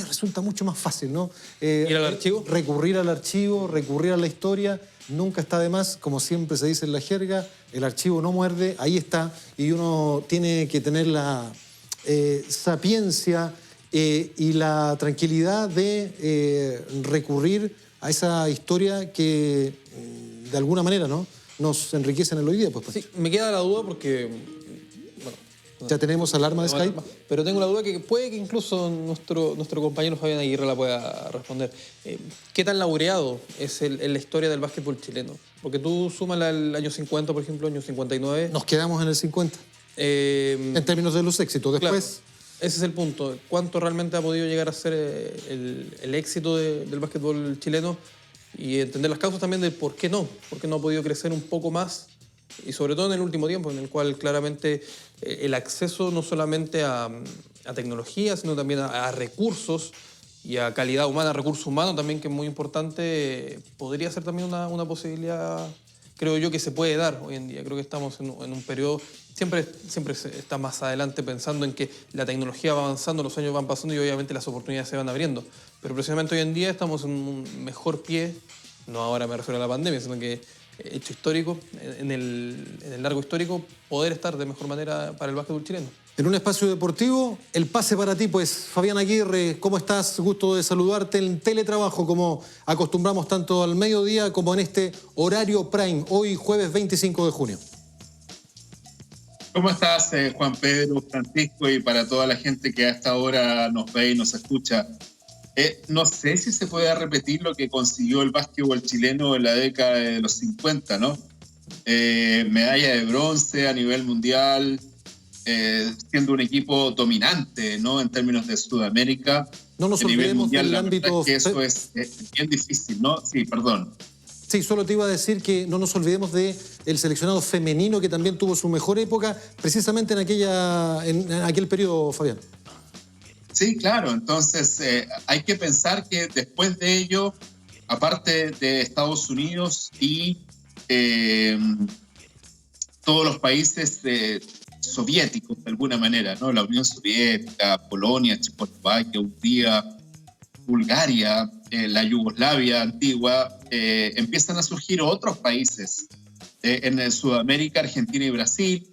S1: resulta mucho más fácil, ¿no?
S2: ¿Ir al archivo?
S1: Recurrir al archivo, recurrir a la historia, nunca está de más, como siempre se dice en la jerga, el archivo no muerde, ahí está, y uno tiene que tener la sapiencia y la tranquilidad de recurrir a esa historia que de alguna manera, ¿no?, nos enriquece en el hoy día. Pues.
S2: Sí, me queda la duda porque... Bueno,
S1: ya tenemos alarma de Skype.
S2: Pero tengo la duda que puede que incluso nuestro compañero Fabián Aguirre la pueda responder. ¿Qué tan laureado es en la historia del básquetbol chileno? Porque tú sumas el año 50, por ejemplo, año 59...
S1: Nos quedamos en el 50. En términos de los éxitos. Después...
S2: Claro. Ese es el punto. ¿Cuánto realmente ha podido llegar a ser el éxito del básquetbol chileno? Y entender las causas también de por qué no ha podido crecer un poco más, y sobre todo en el último tiempo, en el cual claramente el acceso no solamente a tecnología, sino también a recursos y a calidad humana, recursos humanos también, que es muy importante, podría ser también una posibilidad, creo yo, que se puede dar hoy en día. Creo que estamos en un periodo, siempre se está más adelante pensando en que la tecnología va avanzando, los años van pasando y obviamente las oportunidades se van abriendo. Pero precisamente hoy en día estamos en un mejor pie, no ahora me refiero a la pandemia, sino que hecho histórico, en el largo histórico, poder estar de mejor manera para el básquetbol chileno.
S1: En un espacio deportivo, el pase para ti, pues. Fabián Aguirre, ¿cómo estás? Gusto de saludarte en teletrabajo, como acostumbramos tanto al mediodía como en este horario prime, hoy jueves 25 de junio.
S4: ¿Cómo estás, Juan Pedro, Francisco, y para toda la gente que a esta hora nos ve y nos escucha? No sé si se puede repetir lo que consiguió el básquetbol chileno en la década de los 50, ¿no? Medalla de bronce a nivel mundial, siendo un equipo dominante, ¿no? En términos de Sudamérica.
S1: No nos olvidemos del ámbito...
S4: Que eso es bien difícil, ¿no? Sí, perdón.
S1: Sí, solo te iba a decir que no nos olvidemos del seleccionado femenino, que también tuvo su mejor época, precisamente en aquel periodo, Fabián.
S4: Sí, claro. Entonces, hay que pensar que después de ello, aparte de Estados Unidos y todos los países soviéticos, de alguna manera, ¿no? La Unión Soviética, Polonia, Checoslovaquia, Hungría, Bulgaria, la Yugoslavia antigua, empiezan a surgir otros países en Sudamérica, Argentina y Brasil,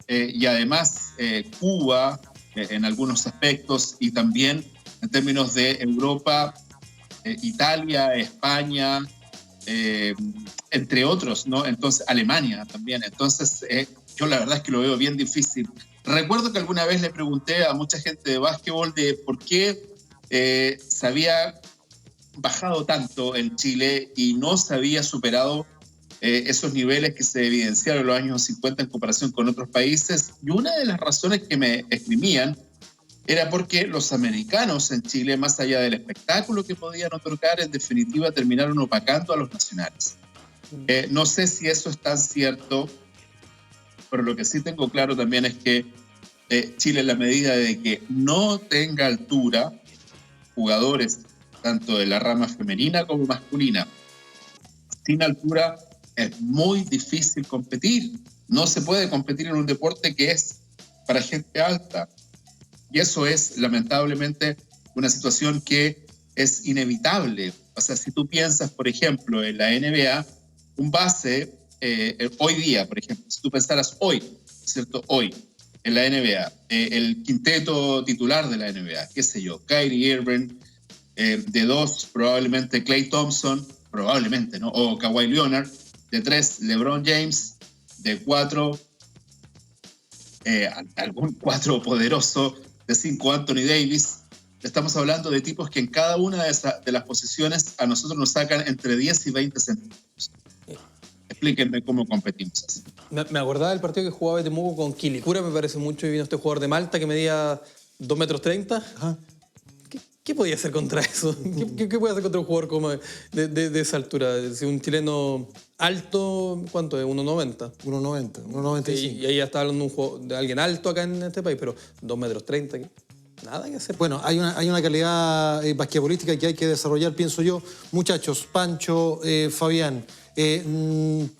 S4: y además Cuba, en algunos aspectos, y también en términos de Europa, Italia, España, entre otros, ¿no? Entonces, Alemania también. Entonces, yo la verdad es que lo veo bien difícil. Recuerdo que alguna vez le pregunté a mucha gente de básquetbol de por qué se había bajado tanto en Chile y no se había superado esos niveles que se evidenciaron en los años 50 en comparación con otros países. Y una de las razones que me esgrimían era porque los americanos en Chile, más allá del espectáculo que podían otorgar, en definitiva terminaron opacando a los nacionales. No sé si eso es tan cierto, pero lo que sí tengo claro también es que Chile, en la medida de que no tenga altura, jugadores tanto de la rama femenina como masculina, sin altura es muy difícil competir. No se puede competir en un deporte que es para gente alta. Y eso es, lamentablemente, una situación que es inevitable. O sea, si tú piensas, por ejemplo, en la NBA, un base, hoy día, por ejemplo, si tú pensaras hoy, ¿cierto? Hoy, en la NBA, el quinteto titular de la NBA, qué sé yo, Kyrie Irving, de 2, probablemente Klay Thompson, probablemente, ¿no? O Kawhi Leonard, de 3, LeBron James, de 4, algún 4 poderoso, de 5, Anthony Davis. Estamos hablando de tipos que en cada una de las posiciones a nosotros nos sacan entre 10 y 20 centímetros. Explíquenme cómo competimos así.
S2: Me acordaba del partido que jugaba Temuco con Quilicura, me parece mucho, y vino este jugador de Malta que medía 2,30 metros. Ajá. ¿Qué podía hacer contra eso? ¿Qué puede hacer contra un jugador como de esa altura? Si un chileno alto, ¿cuánto es? 1,90.
S1: 1,90,
S2: y ahí ya está hablando de alguien alto acá en este país, pero 2,30 metros, nada que hacer.
S1: Bueno, hay una calidad basquetbolística que hay que desarrollar, pienso yo. Muchachos, Pancho, Fabián,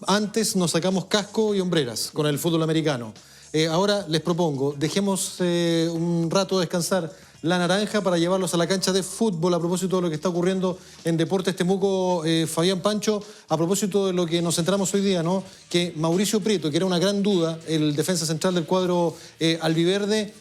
S1: antes nos sacamos casco y hombreras con el fútbol americano. Ahora les propongo, dejemos un rato descansar la naranja para llevarlos a la cancha de fútbol a propósito de lo que está ocurriendo en Deportes Temuco. Fabián, Pancho, a propósito de lo que nos centramos hoy día, ¿no? Que Mauricio Prieto, que era una gran duda, el defensa central del cuadro albiverde,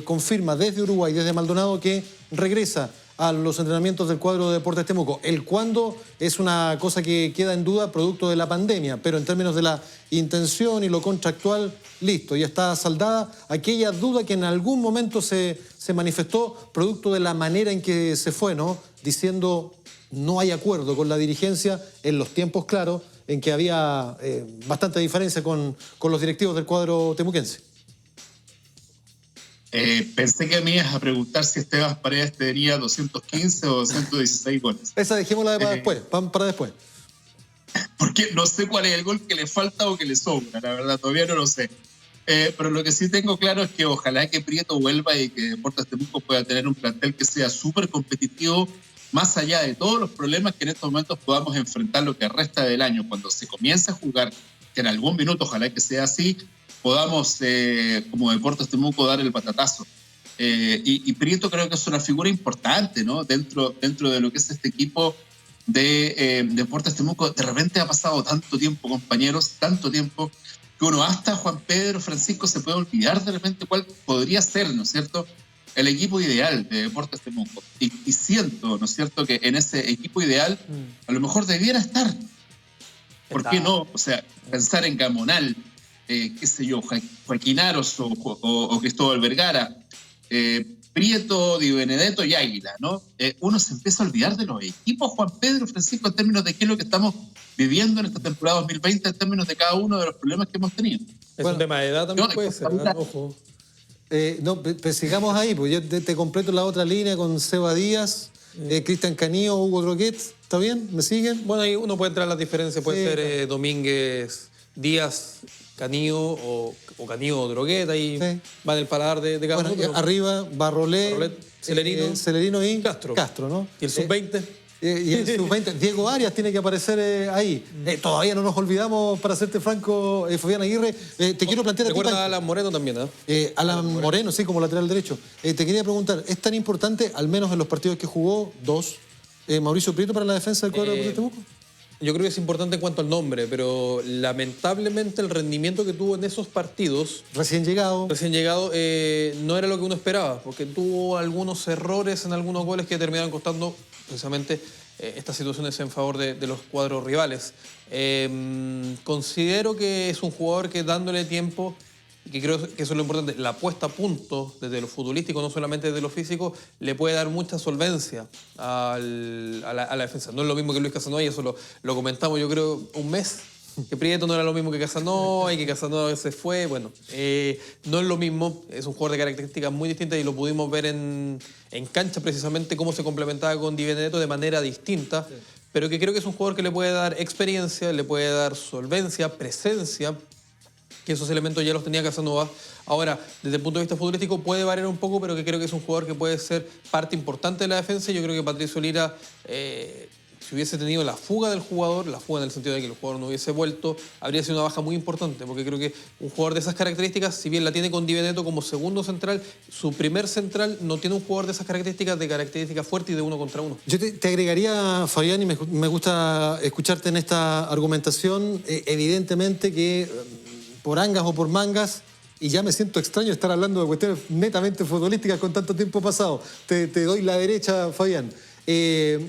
S1: confirma desde Uruguay, desde Maldonado, que regresa a los entrenamientos del cuadro de Deportes Temuco. El cuándo es una cosa que queda en duda producto de la pandemia, pero en términos de la intención y lo contractual, listo, ya está saldada aquella duda que en algún momento se manifestó producto de la manera en que se fue, ¿no? Diciendo no hay acuerdo con la dirigencia en los tiempos claros en que había bastante diferencia con los directivos del cuadro temuquense.
S4: Pensé que me ibas a preguntar si Esteban Paredes tenía 215 o 216 goles.
S1: Esa dejémosla para después.
S4: Porque no sé cuál es el gol que le falta o que le sobra, la verdad, todavía no lo sé. Pero lo que sí tengo claro es que ojalá que Prieto vuelva y que Deportes Temuco pueda tener un plantel que sea súper competitivo, más allá de todos los problemas que en estos momentos podamos enfrentar lo que resta del año. Cuando se comience a jugar, que en algún minuto, ojalá que sea así, podamos, como Deportes Temuco, dar el patatazo. Y Prieto creo que es una figura importante, ¿no? Dentro de lo que es este equipo de Deportes Temuco. De repente ha pasado tanto tiempo, compañeros, tanto tiempo, que uno hasta Juan Pedro Francisco se puede olvidar de repente cuál podría ser, ¿no es cierto?, el equipo ideal de Deportes Temuco. Y siento, ¿no es cierto?, que en ese equipo ideal a lo mejor debiera estar. ¿Por qué no? O sea, pensar en Gamonal, qué sé yo, Joaquín Aros o Cristóbal Vergara, Prieto, Di Benedetto y Águila, ¿no? Uno se empieza a olvidar de los equipos, Juan Pedro Francisco, en términos de qué es lo que estamos viviendo en esta temporada 2020, en términos de cada uno de los problemas que hemos tenido.
S2: Es un tema de edad también, puede ser, ¿no? Ojo.
S1: No, pero sigamos ahí, pues yo te completo la otra línea con Seba Díaz, Cristian Canillo, Hugo Droguet. ¿Está bien? ¿Me siguen?
S2: Bueno, ahí uno puede entrar en las diferencias, puede ser Domínguez, Díaz, Canillo o Canillo o Droguet, ahí va en el paladar de cada uno.
S1: Pero arriba, Barrolet, Celerino y Castro, ¿no?
S2: ¿Y el sub-20?
S1: Y el sub-20, Diego Arias tiene que aparecer ahí. Todavía no nos olvidamos, para serte franco, Fabián Aguirre. Te quiero plantear...
S2: Recuerda a Alan Moreno también, ¿eh?
S1: Alan Moreno, sí, como lateral derecho. Te quería preguntar, ¿es tan importante, al menos en los partidos que jugó, Mauricio Prieto para la defensa del cuadro de Deportes Temuco?
S2: Yo creo que es importante en cuanto al nombre, pero lamentablemente el rendimiento que tuvo en esos partidos...
S1: Recién llegado,
S2: no era lo que uno esperaba, porque tuvo algunos errores en algunos goles que terminaron costando precisamente estas situaciones en favor de los cuadros rivales. Considero que es un jugador que dándole tiempo, y que creo que eso es lo importante, la puesta a punto desde lo futbolístico, no solamente desde lo físico, le puede dar mucha solvencia a la defensa. No es lo mismo que Luis Casanova, y eso lo comentamos yo creo un mes, que Prieto no era lo mismo que Casanova y que Casanova se fue. Bueno, no es lo mismo, es un jugador de características muy distintas y lo pudimos ver en cancha precisamente cómo se complementaba con Di Benedetto de manera distinta, pero que creo que es un jugador que le puede dar experiencia, le puede dar solvencia, presencia, que esos elementos ya los tenía Casanova. Ahora, desde el punto de vista futbolístico puede variar un poco, pero que creo que es un jugador que puede ser parte importante de la defensa. Yo creo que Patricio Lira, si hubiese tenido la fuga del jugador, la fuga en el sentido de que el jugador no hubiese vuelto, habría sido una baja muy importante, porque creo que un jugador de esas características, si bien la tiene con Di Benedetto como segundo central, su primer central no tiene un jugador de esas características fuertes y de uno contra uno.
S1: Yo te agregaría, Fabián, y me gusta escucharte en esta argumentación, evidentemente que por angas o por mangas, y ya me siento extraño estar hablando de cuestiones netamente futbolísticas con tanto tiempo pasado. Te doy la derecha, Fabián.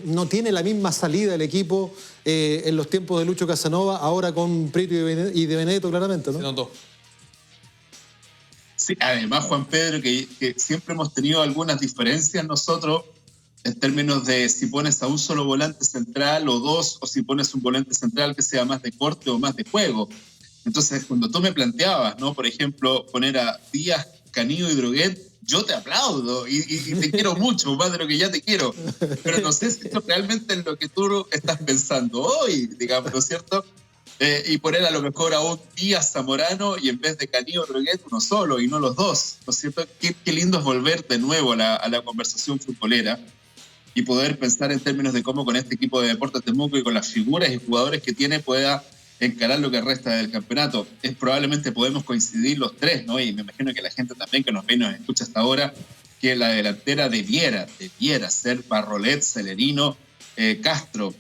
S1: No tiene la misma salida el equipo en los tiempos de Lucho Casanova, ahora con Prieto y Di Benedetto, claramente, ¿no?
S2: Se notó.
S4: Sí, además, Juan Pedro, que siempre hemos tenido algunas diferencias nosotros en términos de si pones a un solo volante central o dos, o si pones un volante central que sea más de corte o más de juego. Entonces, cuando tú me planteabas, ¿no? Por ejemplo, poner a Díaz, Canillo y Droguet, yo te aplaudo y te quiero mucho, más de lo que ya te quiero. Pero no sé si esto realmente es lo que tú estás pensando hoy, digamos, ¿no es cierto? Y poner a lo mejor a un Díaz Zamorano y en vez de Canillo o Droguet, uno solo y no los dos, ¿no es cierto? Qué lindo es volver de nuevo a la conversación futbolera y poder pensar en términos de cómo con este equipo de Deportes Temuco y con las figuras y jugadores que tiene pueda encarar lo que resta del campeonato. Probablemente podemos coincidir los tres, ¿no? Y me imagino que la gente también que nos ve y nos escucha hasta ahora, que la delantera debiera ser Barrolet, Celerino, Castro,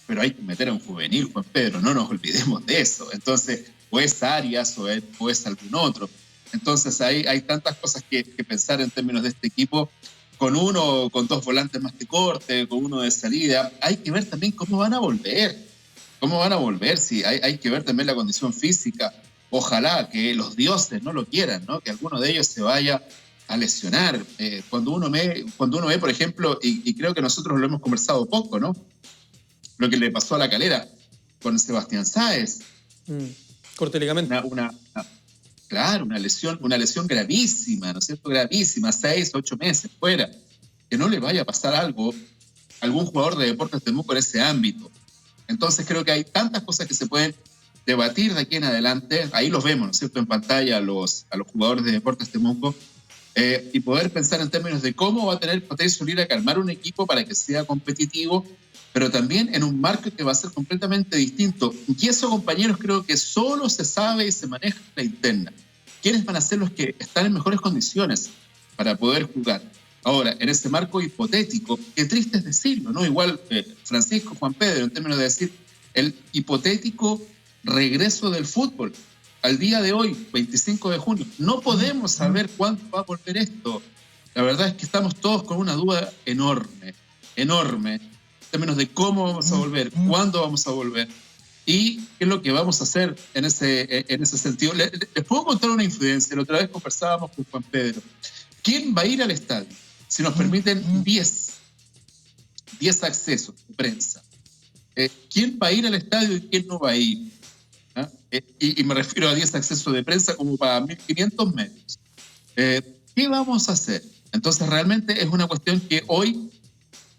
S4: pero hay que meter a un juvenil, Juan Pedro, no nos olvidemos de eso. Entonces, o es Arias o es algún otro. Entonces, hay tantas cosas que pensar en términos de este equipo, con uno o con dos volantes más de corte, con uno de salida. Hay que ver también cómo van a volver. Sí, hay que ver también la condición física. Ojalá que los dioses no lo quieran, ¿no? Que alguno de ellos se vaya a lesionar. Cuando uno ve, por ejemplo, y creo que nosotros lo hemos conversado poco, ¿no? Lo que le pasó a La Calera con Sebastián Sáez.
S2: Corte de ligamento.
S4: Claro, una lesión gravísima, ¿no es cierto? Gravísima, 6, 8 meses fuera. Que no le vaya a pasar algo a algún jugador de Deportes Temuco en ese ámbito. Entonces creo que hay tantas cosas que se pueden debatir de aquí en adelante, ahí los vemos, ¿no es cierto?, en pantalla a los jugadores de Deportes Temuco, y poder pensar en términos de cómo va a tener Patricio Lira que armar un equipo para que sea competitivo, pero también en un marco que va a ser completamente distinto. Y eso, compañeros, creo que solo se sabe y se maneja en la interna. ¿Quiénes van a ser los que están en mejores condiciones para poder jugar? Ahora, en este marco hipotético, qué triste es decirlo, ¿no? Igual Francisco, Juan Pedro, en términos de decir el hipotético regreso del fútbol. Al día de hoy, 25 de junio, no podemos saber cuándo va a volver esto. La verdad es que estamos todos con una duda enorme, enorme, en términos de cómo vamos a volver, cuándo vamos a volver y qué es lo que vamos a hacer en ese sentido. Les puedo contar una infidencia. La otra vez conversábamos con Juan Pedro. ¿Quién va a ir al estadio? Si nos permiten 10 accesos de prensa. ¿Quién va a ir al estadio y quién no va a ir? ¿Ah? Y me refiero a 10 accesos de prensa como para 1.500 medios. ¿Qué vamos a hacer? Entonces realmente es una cuestión que hoy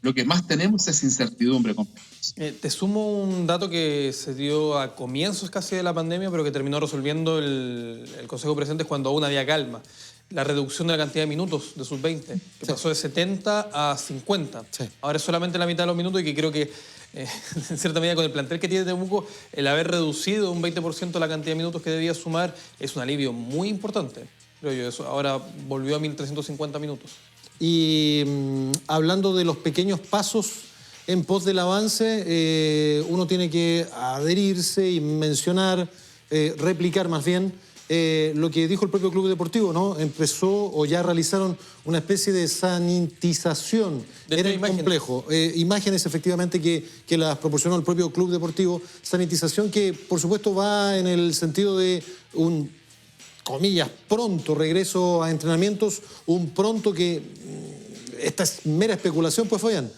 S4: lo que más tenemos es incertidumbre, compañeros.
S2: Te sumo un dato que se dio a comienzos casi de la pandemia, pero que terminó resolviendo el Consejo de Presidentes cuando aún había calma. La reducción de la cantidad de minutos de sub-20, que pasó de 70 a 50. Sí. Ahora es solamente la mitad de los minutos y que creo que, en cierta medida, con el plantel que tiene Temuco, el haber reducido un 20% la cantidad de minutos que debía sumar es un alivio muy importante. Creo yo, eso ahora volvió a 1.350 minutos.
S1: Y hablando de los pequeños pasos en pos del avance, uno tiene que adherirse y mencionar, replicar más bien, lo que dijo el propio Club Deportivo, ¿no? Empezó o ya realizaron una especie de sanitización. Era complejo. Imágenes efectivamente que las proporcionó el propio Club Deportivo. Sanitización que por supuesto va en el sentido de un, comillas, pronto regreso a entrenamientos, un pronto que, esta es mera especulación, pues Fabián,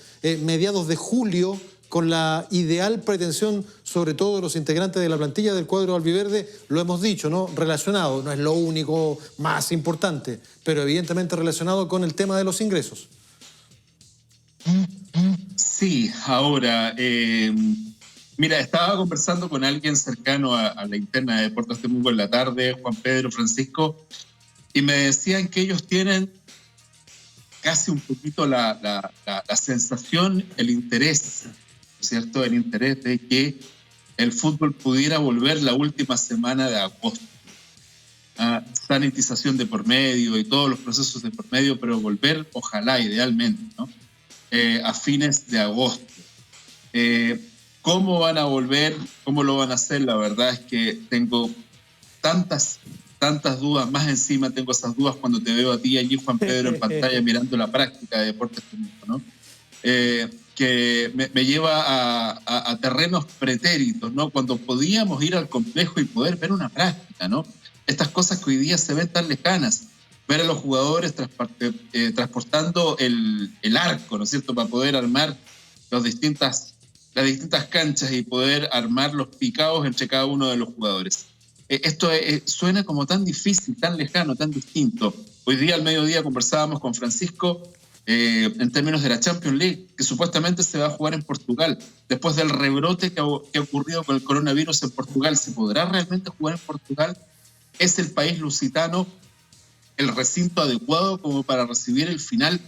S1: mediados de julio, con la ideal pretensión, sobre todo de los integrantes de la plantilla del cuadro albiverde, lo hemos dicho, ¿no? Relacionado, no es lo único más importante, pero evidentemente relacionado con el tema de los ingresos.
S4: Sí, ahora, mira, estaba conversando con alguien cercano a la interna de Deportes Temuco en la tarde, Juan Pedro, Francisco, y me decían que ellos tienen casi un poquito la sensación, el interés, ¿cierto? El interés de que el fútbol pudiera volver la última semana de agosto. Sanitización de por medio y todos los procesos de por medio, pero volver, ojalá, idealmente, ¿no? A fines de agosto. ¿Cómo van a volver? ¿Cómo lo van a hacer? La verdad es que tengo tantas dudas, más encima tengo esas dudas cuando te veo a ti allí, Juan Pedro, en pantalla mirando la práctica de Deportes Temuco, ¿no? Que me lleva a terrenos pretéritos, ¿no? Cuando podíamos ir al complejo y poder ver una práctica, ¿no? Estas cosas que hoy día se ven tan lejanas, ver a los jugadores transportando el arco, ¿no es cierto?, para poder armar las distintas canchas y poder armar los picados entre cada uno de los jugadores. Esto suena como tan difícil, tan lejano, tan distinto. Hoy día al mediodía conversábamos con Francisco en términos de la Champions League, que supuestamente se va a jugar en Portugal. Después del rebrote que ha ocurrido con el coronavirus en Portugal, ¿se podrá realmente jugar en Portugal? ¿Es el país lusitano el recinto adecuado como para recibir el final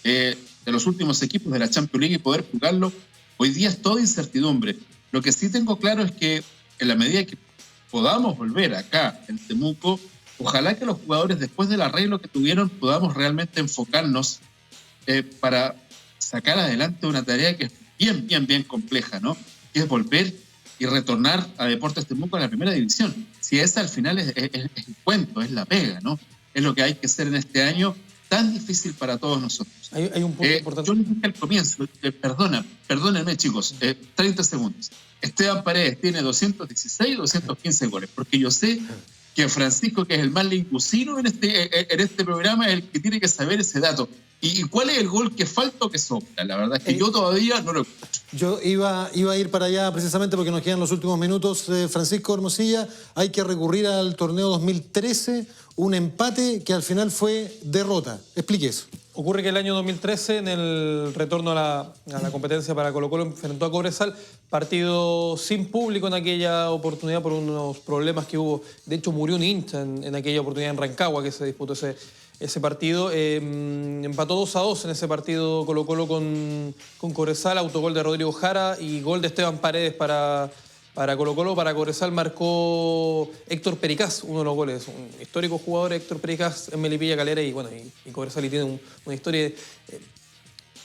S4: de los últimos equipos de la Champions League y poder jugarlo? Hoy día es toda incertidumbre. Lo que sí tengo claro es que en la medida que podamos volver acá en Temuco, ojalá que los jugadores, después del arreglo que tuvieron, podamos realmente enfocarnos para sacar adelante una tarea que es bien compleja, ¿no? Que es volver y retornar a Deportes Temuco a la primera división. Si esa al final es el cuento, es la pega, ¿no? Es lo que hay que hacer en este año tan difícil para todos nosotros.
S2: Hay un punto importante.
S4: Yo les dije al comienzo, perdónenme chicos, 30 segundos. Esteban Paredes tiene 216 o 215 goles, porque yo sé que Francisco, que es el más lincusino en este programa, es el que tiene que saber ese dato. ¿Y cuál es el gol que falta o que sobra? La verdad es que yo todavía no lo escucho.
S1: Yo iba a ir para allá precisamente porque nos quedan los últimos minutos. Francisco Hermosilla, hay que recurrir al torneo 2013, un empate que al final fue derrota. Explique eso.
S2: Ocurre que el año 2013, en el retorno a la competencia para Colo-Colo, enfrentó a Cobresal, partido sin público en aquella oportunidad por unos problemas que hubo. De hecho, murió un hincha en aquella oportunidad en Rancagua que se disputó ese partido. Empató 2-2 en ese partido Colo-Colo con Cobresal, autogol de Rodrigo Jara y gol de Esteban Paredes para Colo-Colo. Para Cobresal marcó Héctor Pericaz, uno de los goles. Un histórico jugador, Héctor Pericaz, en Melipilla, Calera, y bueno, y Cobresal tiene una historia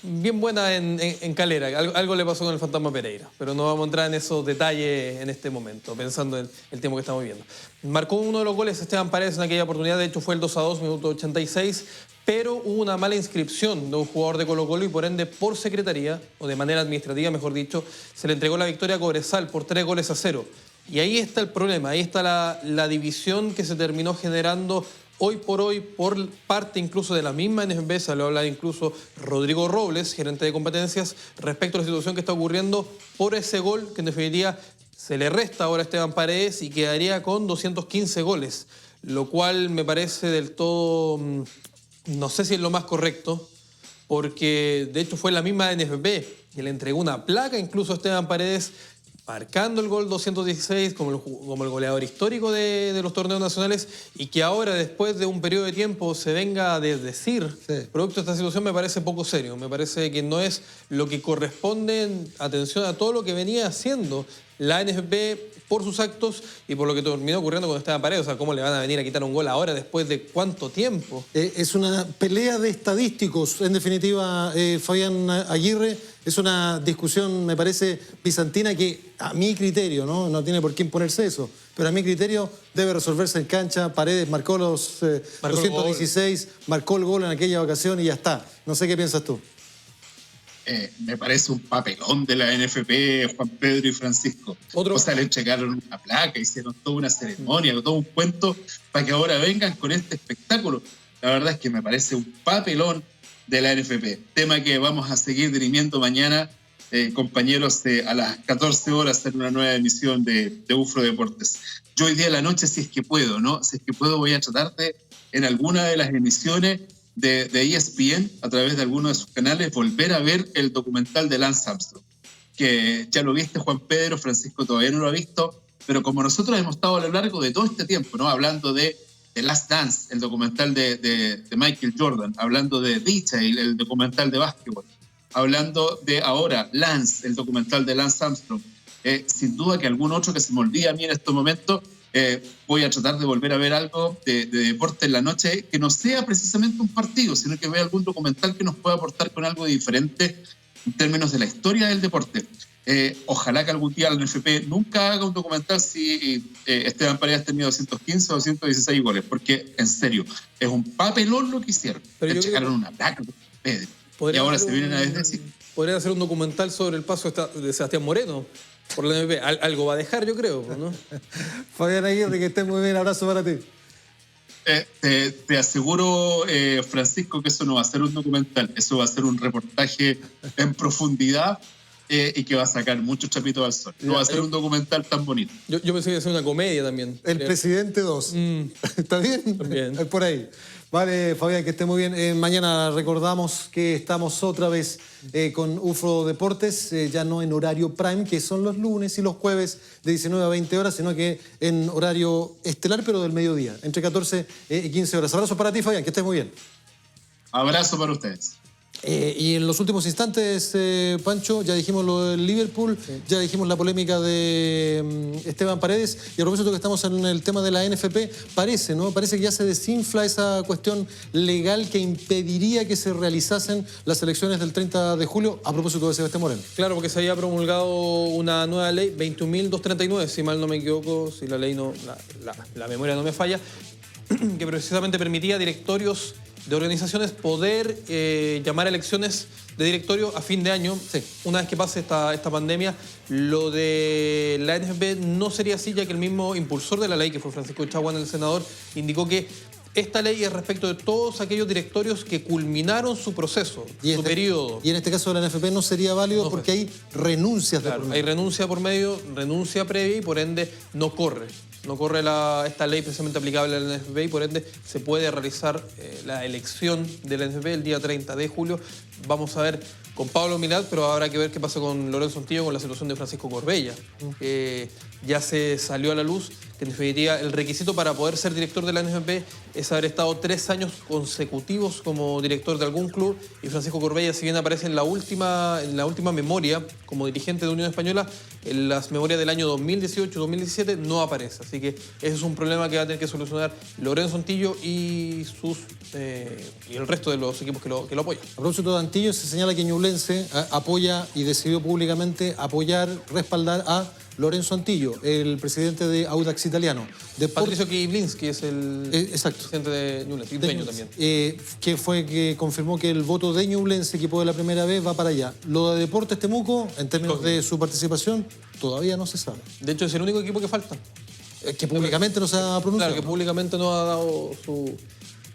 S2: bien buena en Calera. Algo le pasó con el Fantasma Pereira, pero no vamos a entrar en esos detalles en este momento, pensando en el tiempo que estamos viviendo. Marcó uno de los goles Esteban Paredes en aquella oportunidad, de hecho fue el 2-2, minuto 86, pero hubo una mala inscripción de un jugador de Colo-Colo y por ende, por secretaría, o de manera administrativa, mejor dicho, se le entregó la victoria a Cobresal por 3-0. Y ahí está el problema, ahí está la división que se terminó generando hoy por parte incluso de la misma NFP. Se lo habla incluso Rodrigo Robles, gerente de competencias, respecto a la situación que está ocurriendo por ese gol que en definitiva se le resta ahora a Esteban Paredes y quedaría con 215 goles, lo cual me parece del todo, no sé si es lo más correcto, porque de hecho fue la misma NFP que le entregó una placa incluso a Esteban Paredes, marcando el gol 216 como el goleador histórico de los torneos nacionales, y que ahora, después de un periodo de tiempo, se venga a desdecir producto de esta situación, me parece poco serio. Me parece que no es lo que corresponde en atención a todo lo que venía haciendo la NFP por sus actos y por lo que terminó ocurriendo con Esteban Paredes. O sea, ¿cómo le van a venir a quitar un gol ahora después de cuánto tiempo?
S1: Es una pelea de estadísticos, en definitiva, Fabián Aguirre. Es una discusión, me parece, bizantina que a mi criterio, no tiene por qué imponerse eso, pero a mi criterio debe resolverse en cancha. Paredes marcó los 216, marcó el gol en aquella ocasión y ya está. No sé qué piensas tú.
S4: Me parece un papelón de la NFP, Juan Pedro y Francisco. O sea, le entregaron una placa, hicieron toda una ceremonia, todo un cuento para que ahora vengan con este espectáculo. La verdad es que me parece un papelón de la NFP. Tema que vamos a seguir dirimiendo mañana, compañeros, a las 14 horas en una nueva emisión de UFRO Deportes. Yo hoy día a la noche, si es que puedo, voy a tratar de, en alguna de las emisiones de ESPN, a través de alguno de sus canales, volver a ver el documental de Lance Armstrong, que ya lo viste, Juan Pedro, Francisco todavía no lo ha visto, pero como nosotros hemos estado a lo largo de todo este tiempo, hablando de The Last Dance, el documental de Michael Jordan, hablando de Detail, el documental de básquetbol, hablando de ahora Lance, el documental de Lance Armstrong, sin duda que algún otro que se me olvida a mí en estos momentos, voy a tratar de volver a ver algo de deporte en la noche que no sea precisamente un partido, sino que vea algún documental que nos pueda aportar con algo diferente en términos de la historia del deporte. Ojalá que algún día la NFP nunca haga un documental si Esteban Paredes tenía 215 o 216 goles, porque en serio, es un papelón lo que hicieron. Le checaron una placa, Pedro, y ahora se vienen a desdecir.
S2: Podrían hacer un documental sobre el paso de Sebastián Moreno por la NFP. Algo va a dejar, yo creo, ¿no?
S1: Fabián Aguirre, que estés muy bien, abrazo para ti.
S4: Te aseguro, Francisco, que eso no va a ser un documental, eso va a ser un reportaje en profundidad y que va a sacar muchos chapitos al sol. No va a ser un documental tan bonito.
S2: Yo pensé que iba a ser una comedia también.
S1: El Presidente 2. ¿Está bien?
S2: Bien.
S1: Es por ahí. Vale, Fabián, que esté muy bien. Mañana recordamos que estamos otra vez con UFRO Deportes, ya no en horario prime, que son los lunes y los jueves de 19 a 20 horas, sino que en horario estelar, pero del mediodía, entre 14 y 15 horas. Abrazo para ti, Fabián, que estés muy bien.
S4: Abrazo para ustedes.
S1: Y en los últimos instantes, Pancho, ya dijimos lo del Liverpool, ya dijimos la polémica de Esteban Paredes, y a propósito que estamos en el tema de la NFP, parece que ya se desinfla esa cuestión legal que impediría que se realizasen las elecciones del 30 de julio, a propósito de Sebastián Moreno.
S2: Claro, porque se había promulgado una nueva ley, 21.239, si mal no me equivoco, si la ley la memoria no me falla, que precisamente permitía a directorios de organizaciones poder llamar a elecciones de directorio a fin de año. Sí. Una vez que pase esta pandemia, lo de la NFP no sería así, ya que el mismo impulsor de la ley, que fue Francisco Chaguán, el senador, indicó que esta ley es respecto de todos aquellos directorios que culminaron su proceso, su periodo.
S1: Y en este caso de la NFP no sería válido porque hay renuncias de por medio.
S2: Hay renuncia por medio, renuncia previa y por ende no corre. No corre esta ley precisamente aplicable al NFP y por ende se puede realizar la elección del NFP el día 30 de julio. Vamos a ver con Pablo Milat, pero habrá que ver qué pasa con Lorenzo Antillo, con la situación de Francisco Corbella. Ya se salió a la luz que en definitiva el requisito para poder ser director de la NFP es haber estado 3 años consecutivos como director de algún club, y Francisco Corbella, si bien aparece en la última memoria como dirigente de Unión Española, en las memorias del año 2018-2017 no aparece. Así que ese es un problema que va a tener que solucionar Lorenzo Antillo y el resto de los equipos que lo apoyan.
S1: A propósito de Antillo, se señala que Ñublense apoya y decidió públicamente apoyar, respaldar a Lorenzo Antillo, el presidente de Audax Italiano.
S2: Patricio Kiblinski es el presidente de Ñublense, y dueño también.
S1: Que confirmó que el voto de Ñublense, equipo de la primera vez, va para allá. Lo de Deportes Temuco, en términos de su participación, todavía no se sabe.
S2: De hecho, es el único equipo que falta.
S1: Que públicamente no se ha pronunciado.
S2: Claro, que públicamente no ha dado su...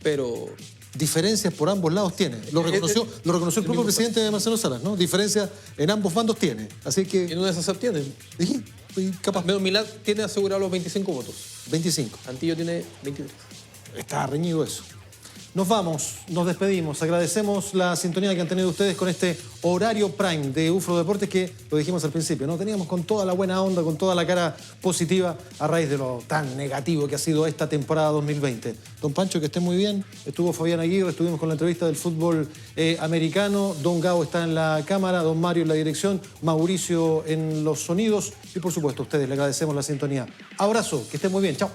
S2: pero...
S1: Diferencias por ambos lados tiene. Lo reconoció el propio presidente de Marcelo Salas, ¿no? Diferencias en ambos bandos tiene. Así que...
S2: En una de esas se abstiene.
S1: Sí, capaz.
S2: Milad tiene asegurado los 25 votos.
S1: 25.
S2: Antillo tiene 23.
S1: Está reñido eso. Nos vamos, nos despedimos. Agradecemos la sintonía que han tenido ustedes con este horario prime de UFRO Deportes, que lo dijimos al principio, ¿no? Teníamos con toda la buena onda, con toda la cara positiva a raíz de lo tan negativo que ha sido esta temporada 2020. Don Pancho, que esté muy bien. Estuvo Fabián Aguirre, estuvimos con la entrevista del fútbol americano. Don Gao está en la cámara, don Mario en la dirección, Mauricio en los sonidos y por supuesto a ustedes le agradecemos la sintonía. Abrazo, que esté muy bien. Chao.